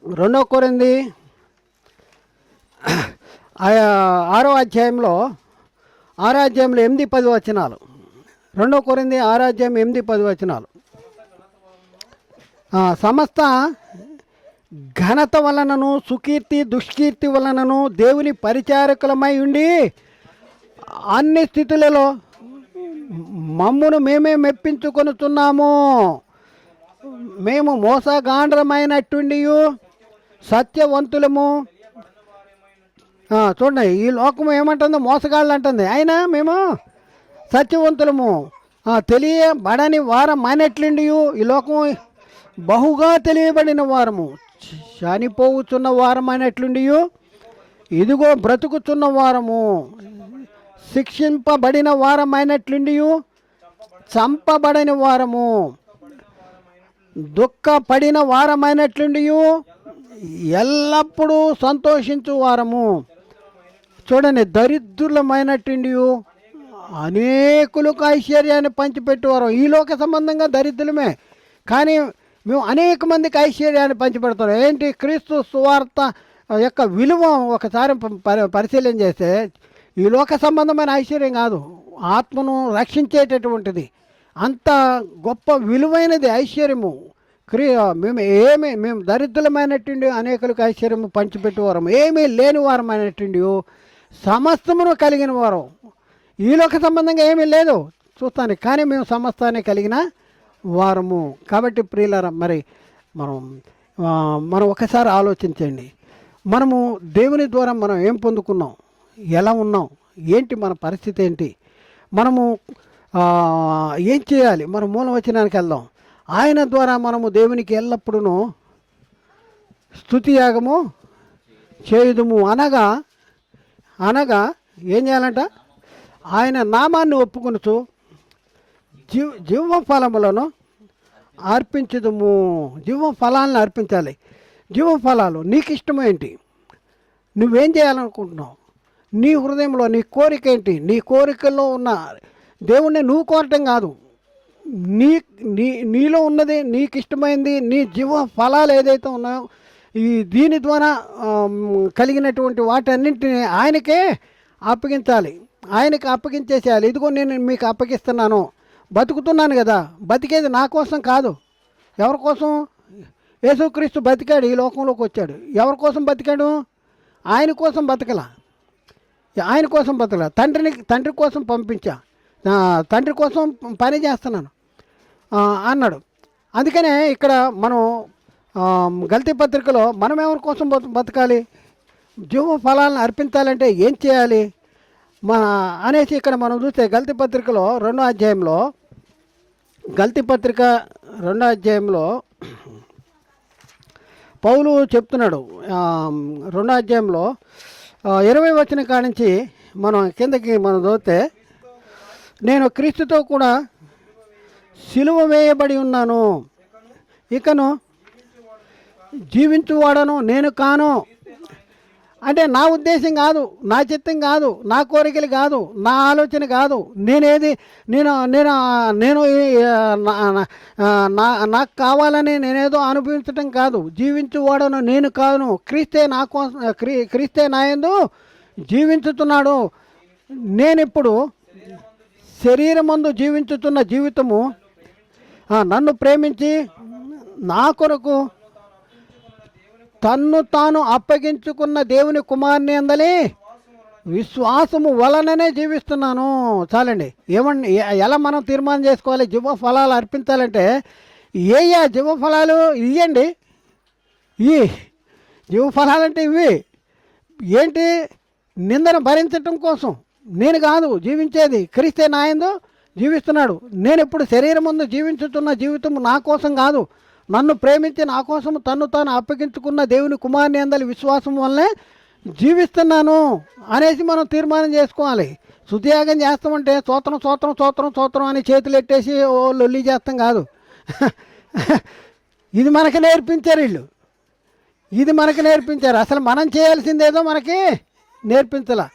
2 కొరింథీ 6వ అధ్యాయంలో 8-10 వచనాలు. 2 కొరింథీ 6వ అధ్యాయం 8-10 వచనాలు. సమస్త ఘనత వలనను సుకీర్తి దుష్కీర్తి వలనను దేవుని పరిచారకులమై ఉండి అన్ని స్థితులలో మమ్మును మేమే మెప్పించుకొనుచున్నాము. మేము మోసగాండ్రమైనట్టుండి సత్యవంతులము. చూడండి, ఈ లోకము ఏమంటుందో మోసగాళ్ళు అంటుంది, అయినా మేము సత్యవంతులము, తెలియబడని వారం అయినట్లుండి ఈ లోకము బహుగా తెలియబడిన వారము, చనిపోవుచున్న వారం అయినట్లుండి ఇదిగో బ్రతుకుచున్న వారము, శిక్షింపబడిన వారం అయినట్లుండి చంపబడని వారము, దుఃఖపడిన వారమైనట్లుండి ఎల్లప్పుడూ సంతోషించు వారము. చూడండి, దరిద్రులమైనట్టుండి అనేకులకు ఐశ్వర్యాన్ని పంచిపెట్టేవారు. ఈ లోక సంబంధంగా దరిద్రులమే, కానీ మేము అనేక మందికి ఐశ్వర్యాన్ని పంచిపెడతాం. ఏంటి? క్రీస్తు సువార్త యొక్క విలువ ఒకసారి పరిశీలన చేస్తే ఈ లోక సంబంధమైన ఐశ్వర్యం కాదు, ఆత్మను రక్షించేటటువంటిది. అంత గొప్ప విలువైనది ఐశ్వర్యము. మేము దరిద్రులమైనట్టుండి అనేకులకు ఐశ్వర్యము పంచిపెట్టేవారం, ఏమీ లేని వారమైనట్టుండి సమస్తమును కలిగిన వారం. ఈ లోక సంబంధంగా ఏమీ లేదు చూస్తానికి, కానీ మేము సమస్తాన్ని కలిగిన వారము. కాబట్టి ప్రియులారా, మరి మనం ఒకసారి ఆలోచించండి. మనము దేవుని ద్వారా మనం ఏం పొందుకున్నాం, ఎలా ఉన్నాం, ఏంటి మన పరిస్థితి ఏంటి, మనము ఏం చేయాలి? మనం మూలవచనానికి వెళ్దాం. ఆయన ద్వారా మనము దేవునికి ఎల్లప్పుడూ స్తుతి యాగము చేయుదుము. అనగా ఏం చేయాలంట? ఆయన నామాన్ని ఒప్పుకొనుచు జీవ ఫలములను అర్పించుదుము. జీవ ఫలాలను అర్పించాలి. జీవ ఫలాలు నీకు ఇష్టమేంటి? నువ్వేం చేయాలనుకుంటున్నావు? నీ హృదయంలో నీ కోరిక ఏంటి? నీ కోరికల్లో ఉన్న దేవుణ్ణి నువ్వు కోరటం కాదు, నీలో ఉన్నది, నీకు ఇష్టమైంది, నీ జీవ ఫలాలు ఏదైతే ఉన్నాయో దీని ద్వారా కలిగినటువంటి వాటన్నింటినీ ఆయనకే అప్పగించాలి. ఆయనకి అప్పగించేసేయాలి. ఇదిగో నేను మీకు అప్పగిస్తున్నాను, బతుకుతున్నాను కదా. బతికేది నా కోసం కాదు. ఎవరి కోసం? యేసుక్రీస్తు బతికాడు, ఈ లోకంలోకి వచ్చాడు. ఎవరి కోసం బతికాడు? ఆయన కోసం బతకలా, ఆయన కోసం బతకలా. తండ్రి కోసం పంపించా, తండ్రి కోసం పని చేస్తున్నాను అన్నాడు. అందుకనే ఇక్కడ మనం గల్తీ పత్రికలో మనం ఎవరి కోసం బతకాలి, జీవ ఫలాలను అర్పించాలంటే ఏం చేయాలి అనేసి ఇక్కడ మనం చూస్తే గల్తీ పత్రికలో 2వ అధ్యాయంలో, గల్తీ పత్రిక 2వ అధ్యాయంలో పౌలు చెప్తున్నాడు. 2వ అధ్యాయంలో 20 వచనం కానించి మనం కిందకి మనం చూస్తే, నేను క్రీస్తుతో కూడా సిలువ వేయబడి ఉన్నాను, ఇకను జీవించువాడను నేను కాను. అంటే నా ఉద్దేశం కాదు, నా చిత్తం కాదు, నా కోరికలు కాదు, నా ఆలోచన కాదు, నాకు కావాలని నేనేదో అనుభవించటం కాదు. జీవించువాడను నేను కాను, క్రీస్తే నా యందు జీవించుతున్నాడు. నేనిప్పుడు శరీరమందు జీవించుతున్న జీవితము నన్ను ప్రేమించి నా కొరకు తన్ను తాను అప్పగించుకున్న దేవుని కుమారుని అందలి విశ్వాసము వలననే జీవిస్తున్నాను. చాలండి. ఏమండి, ఎలా మనం తీర్మానం చేసుకోవాలి? జీవ ఫలాలు అర్పించాలంటే జీవ ఫలాలు ఇవ్వండి. ఈ జీవ ఫలాలంటే ఇవి ఏంటి? నిందను భరించటం కోసం నేను కాదు జీవించేది, క్రీస్తే నా యందు జీవిస్తున్నాడు. నేను ఇప్పుడు శరీరం ముందు జీవించుతున్న జీవితం నా కోసం కాదు, నన్ను ప్రేమించి నా కోసం తన్ను తాను అప్పగించుకున్న దేవుని కుమారుని అందరి విశ్వాసం వల్లనే జీవిస్తున్నాను అనేసి మనం తీర్మానం చేసుకోవాలి. శుద్ధియాగం చేస్తామంటే స్తోత్రం స్తోత్రం స్తోత్రం స్తోత్రం అని చేతులు ఎట్టేసి ఓ లొల్లి చేస్తాం కాదు. ఇది మనకి నేర్పించారు వీళ్ళు, ఇది మనకి నేర్పించారు. అసలు మనం చేయాల్సిందేదో మనకి నేర్పించలా,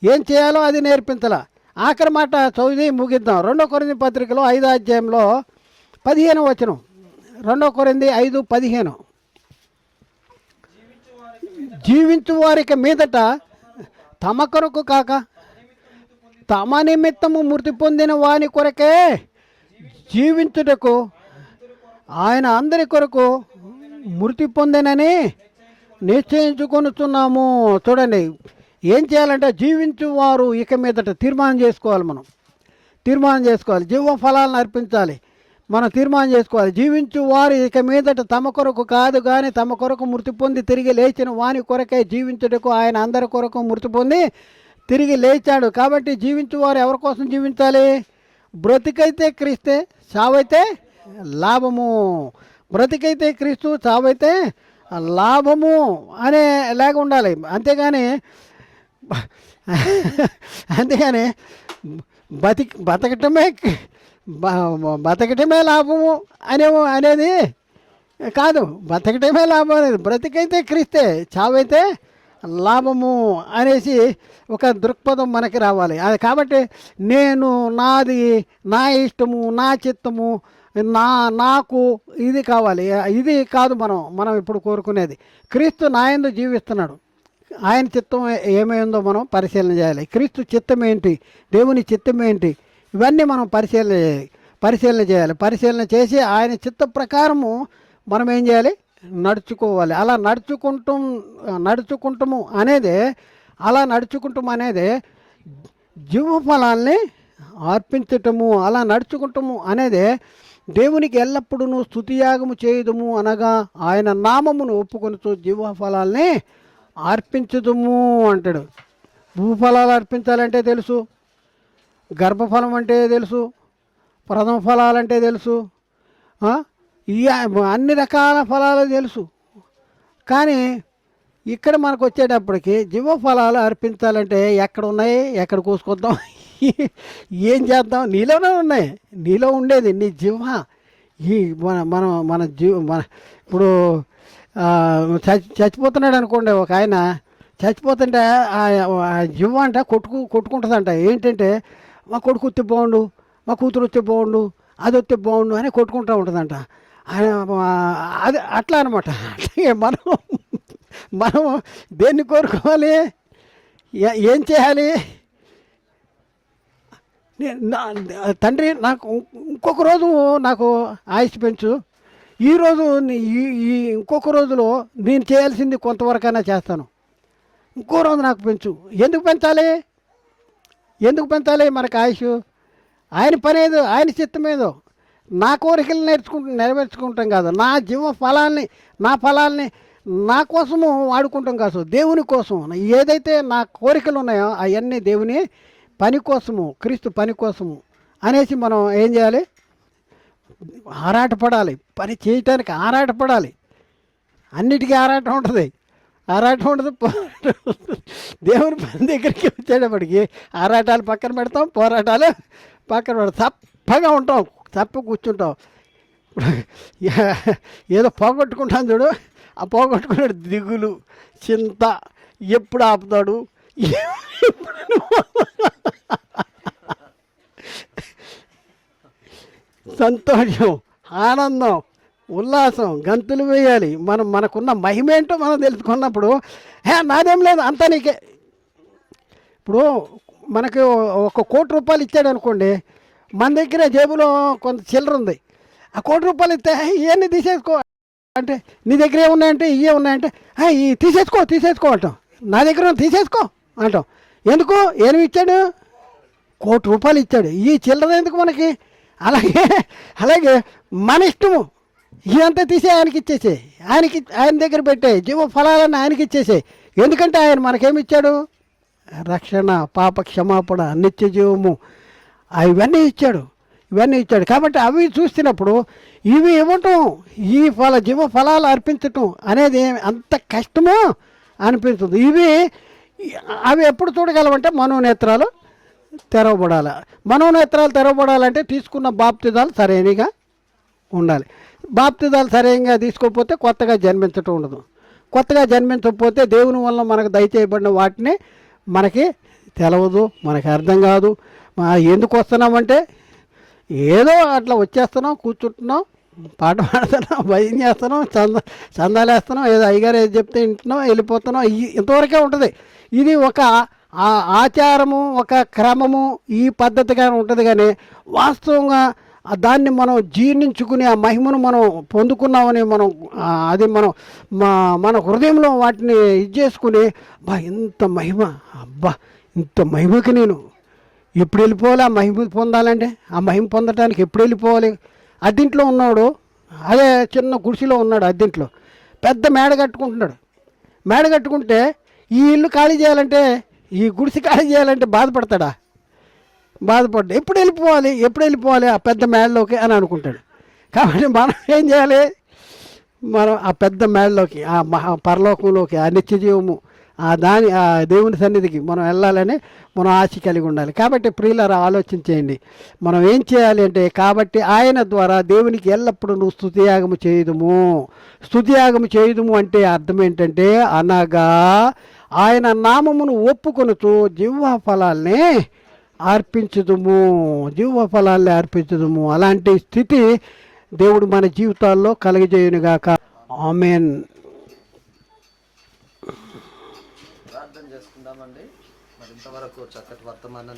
ఏం చేయాలో అది నేర్పించలా. ఆఖరి మాట చదివి ముగిద్దాం. 2 కొరింథీ పత్రికలో 5వ అధ్యాయంలో 15వ వచనం. 2 కొరింథీ 5:15. జీవించు వారికి మీదట తమ కొరకు కాక తమ నిమిత్తము మృతి పొందిన వాని కొరకే జీవించుటకు ఆయన అందరి కొరకు మృతి పొందినని నిశ్చయించుకొనుచున్నాము. చూడండి, ఏం చేయాలంటే జీవించువారు ఇక మీదట తీర్మానం చేసుకోవాలి. మనం తీర్మానం చేసుకోవాలి, జీవ ఫలాలను అర్పించాలి. మనం తీర్మానం చేసుకోవాలి. జీవించు వారు ఇక మీదట తమ కొరకు కాదు కానీ తమ కొరకు మృతి పొంది తిరిగి లేచిన వాని కొరకే జీవించుటకు ఆయన అందరి కొరకు మృతి పొంది తిరిగి లేచాడు. కాబట్టి జీవించు వారు ఎవరి కోసం జీవించాలి? బ్రతికైతే క్రీస్తే, చావైతే లాభము. బ్రతికైతే క్రీస్తు, చావైతే లాభము అనే లాగ ఉండాలి. అంతేగాని బతకటమే లాభము అనేది కాదు. బతకటమే లాభం అనేది, బ్రతికైతే క్రీస్తే, చావైతే లాభము అనేసి ఒక దృక్పథం మనకి రావాలి. అది కాబట్టి నేను, నాది, నా ఇష్టము, నా చిత్తము, నాకు ఇది కావాలి, ఇది కాదు మనం ఇప్పుడు కోరుకునేది. క్రీస్తు నాయందు జీవిస్తున్నాడు, ఆయన చిత్తం ఏమైందో మనం పరిశీలన చేయాలి. క్రీస్తు చిత్తం ఏంటి, దేవుని చిత్తం ఏంటి, ఇవన్నీ మనం పరిశీలన చేయాలి. పరిశీలన చేసి ఆయన చిత్త ప్రకారము మనం ఏం చేయాలి? నడుచుకోవాలి. అలా నడుచుకుంటాము అనేదే జీవఫలాల్ని అర్పించటము. అలా నడుచుకుంటాము అనేదే దేవునికి ఎల్లప్పుడూ స్తుతియాగము చేయదము అనగా ఆయన నామమును ఒప్పుకొనుచు జీవఫలాల్ని అర్పించదము అంటాడు. భూఫలాలు అర్పించాలంటే తెలుసు, గర్భఫలం అంటే తెలుసు, ప్రథమ ఫలాలంటే తెలుసు, ఈ అన్ని రకాల ఫలాలు తెలుసు. కానీ ఇక్కడ మనకు వచ్చేటప్పటికి జీవ ఫలాలు అర్పించాలంటే ఎక్కడ ఉన్నాయి, ఎక్కడ కోసుకొద్దాం, ఏం చేద్దాం? నీలోనే ఉన్నాయి, నీలో ఉండేది నీ జీవ. ఈ మన ఇప్పుడు చచ్చిపోతున్నాడు అనుకోండి, ఒక ఆయన చచ్చిపోతుంటే ఆ జీవ అంట కొట్టుకుంటుందంట. ఏంటంటే మా కొడుకు వస్తే బాగుండు, మా కూతురు వస్తే బాగుండు, అది వస్తే బాగుండు అని కొట్టుకుంటూ ఉంటుందంట. అది అట్లా అనమాట. అట్లాగే మనం దేన్ని కోరుకోవాలి, ఏం చేయాలి? తండ్రి నాకు ఇంకొక రోజు నాకు ఆయుష్ పెంచు, ఈరోజు ఈ ఇంకొక రోజులో నేను చేయాల్సింది కొంతవరకైనా చేస్తాను, ఇంకో రోజు నాకు పెంచు. ఎందుకు పెంచాలి మనకు ఆయుష్? ఆయన పని ఏదో, ఆయన చిత్తం ఏదో. నా కోరికలు నెరవేర్చుకుంటాం కాదు, నా జీవ ఫలాల్ని, నా ఫలాల్ని నా కోసము వాడుకుంటాం కాదు, దేవుని కోసం. ఏదైతే నా కోరికలు ఉన్నాయో అవన్నీ దేవుని పని కోసము, క్రీస్తు పని కోసము అనేసి మనం ఏం చేయాలి? ఆరాటపడాలి. పని చేయటానికి ఆరాటపడాలి. అన్నిటికీ ఆరాటం ఉంటుంది. దేవుని పని దగ్గరికి వచ్చేటప్పటికి ఆరాటాలు పక్కన పెడతాం, పోరాటాలు పక్కన పెడతాం, తప్పగా ఉంటాం, తప్ప కూర్చుంటాం. ఏదో పోగొట్టుకుంటాం చూడు, ఆ పోగొట్టుకున్నాడు దిగులు, చింత, ఎప్పుడు ఆపుతాడు, సంతోషం, ఆనందం, ఉల్లాసం, గంతులు వేయాలి. మనకున్న మహిమ ఏంటో మనం తెలుసుకున్నప్పుడు నాదేం లేదు అంతా నీకే. ఇప్పుడు మనకి 1 కోటి రూపాయలు ఇచ్చాడు అనుకోండి, మన దగ్గర జేబులో కొంత చిల్లర ఉంది, ఆ 1 కోటి రూపాయలు ఇస్తే ఇవన్నీ తీసేసుకో అంటే, నీ దగ్గర ఏమున్నాయంటే ఇవే ఉన్నాయంటే ఇవి తీసేసుకో అంటాం. నా దగ్గర తీసేసుకో అంటాం. ఎందుకు? ఏమి ఇచ్చాడు? 1 కోటి రూపాయలు ఇచ్చాడు. ఈ చిల్లర ఎందుకు మనకి? అలాగే మన ఇష్టము, ఇదంతా తీసే ఆయనకి ఇచ్చేసే, ఆయన దగ్గర పెట్టే జీవ ఫలాలను ఆయనకి ఇచ్చేసే. ఎందుకంటే ఆయన మనకేమి ఇచ్చాడు? రక్షణ, పాప క్షమాపణ, నిత్య జీవము, అవన్నీ ఇచ్చాడు. ఇవన్నీ ఇచ్చాడు. కాబట్టి అవి చూసినప్పుడు ఇవి ఇవ్వటం, ఈ జీవ ఫలాలు అర్పించటం అనేది అంత కష్టమో అనిపించదు. అవి ఎప్పుడు చూడగలమంటే మనోనేత్రాలు తెరవబడాలి. మనోనేత్రాలు తెరవబడాలంటే తీసుకున్న బాప్తిదాలు సరైనగా ఉండాలి. బాప్తిదాలు సరైనగా తీసుకోకపోతే కొత్తగా జన్మించటం ఉండదు. కొత్తగా జన్మించకపోతే దేవుని వల్ల మనకు దయచేయబడిన వాటిని మనకి తెలవదు, మనకి అర్థం కాదు. ఎందుకు వస్తున్నామంటే ఏదో అట్లా వచ్చేస్తున్నాం, కూర్చుంటున్నాం, పాట పాడుతున్నాం, భయం చేస్తున్నాం, చందాలు వేస్తున్నాం, ఏదో అయ్యగారు ఏది చెప్తే వింటున్నాం, వెళ్ళిపోతున్నాం. ఇంతవరకే ఉంటుంది. ఇది ఒక ఆచారము, ఒక క్రమము, ఈ పద్ధతిగానే ఉంటుంది. కానీ వాస్తవంగా దాన్ని మనం జీర్ణించుకుని ఆ మహిమను మనం పొందుకున్నామని మన హృదయంలో వాటిని చేసుకుని ఇంత మహిమ, ఇంత మహిమకి నేను ఎప్పుడు వెళ్ళిపోవాలి? ఆ మహిమ పొందాలంటే ఆ మహిమ పొందడానికి ఎప్పుడు వెళ్ళిపోవాలి? అద్దింట్లో ఉన్నాడు, అదే చిన్న గుడిసెలో ఉన్నాడు. అద్దింట్లో పెద్ద మేడ కట్టుకుంటున్నాడు. మేడ కట్టుకుంటే ఈ ఇల్లు ఖాళీ చేయాలంటే, ఈ గుడిసె ఖాళీ చేయాలంటే బాధపడతాడా? ఎప్పుడు వెళ్ళిపోవాలి ఆ పెద్ద మేడలోకి అని అనుకుంటాడు. కాబట్టి మనం ఏం చేయాలి? మనం ఆ పెద్ద మేడలోకి, ఆ పరలోకంలోకి, ఆ నిత్యజీవము, ఆ దేవుని సన్నిధికి మనం వెళ్ళాలని మనం ఆశ కలిగి ఉండాలి. కాబట్టి ప్రియులారా, ఆలోచించేయండి. మనం ఏం చేయాలి అంటే, కాబట్టి ఆయన ద్వారా దేవునికి ఎల్లప్పుడూ నువ్వు స్తుతియాగము చేయుదుము అంటే అర్థం ఏంటంటే, అనగా ఆయన నామమును ఒప్పుకొనుచు జిహ్వ ఫలాల్ని అర్పించుదుము. అలాంటి స్థితి దేవుడు మన జీవితాల్లో కలుగజేయునుగాక. ఆమేన్. ప్రార్థన చేసుకుందామండి. మరి ఇంతవరకు చక్కటి వర్తమానం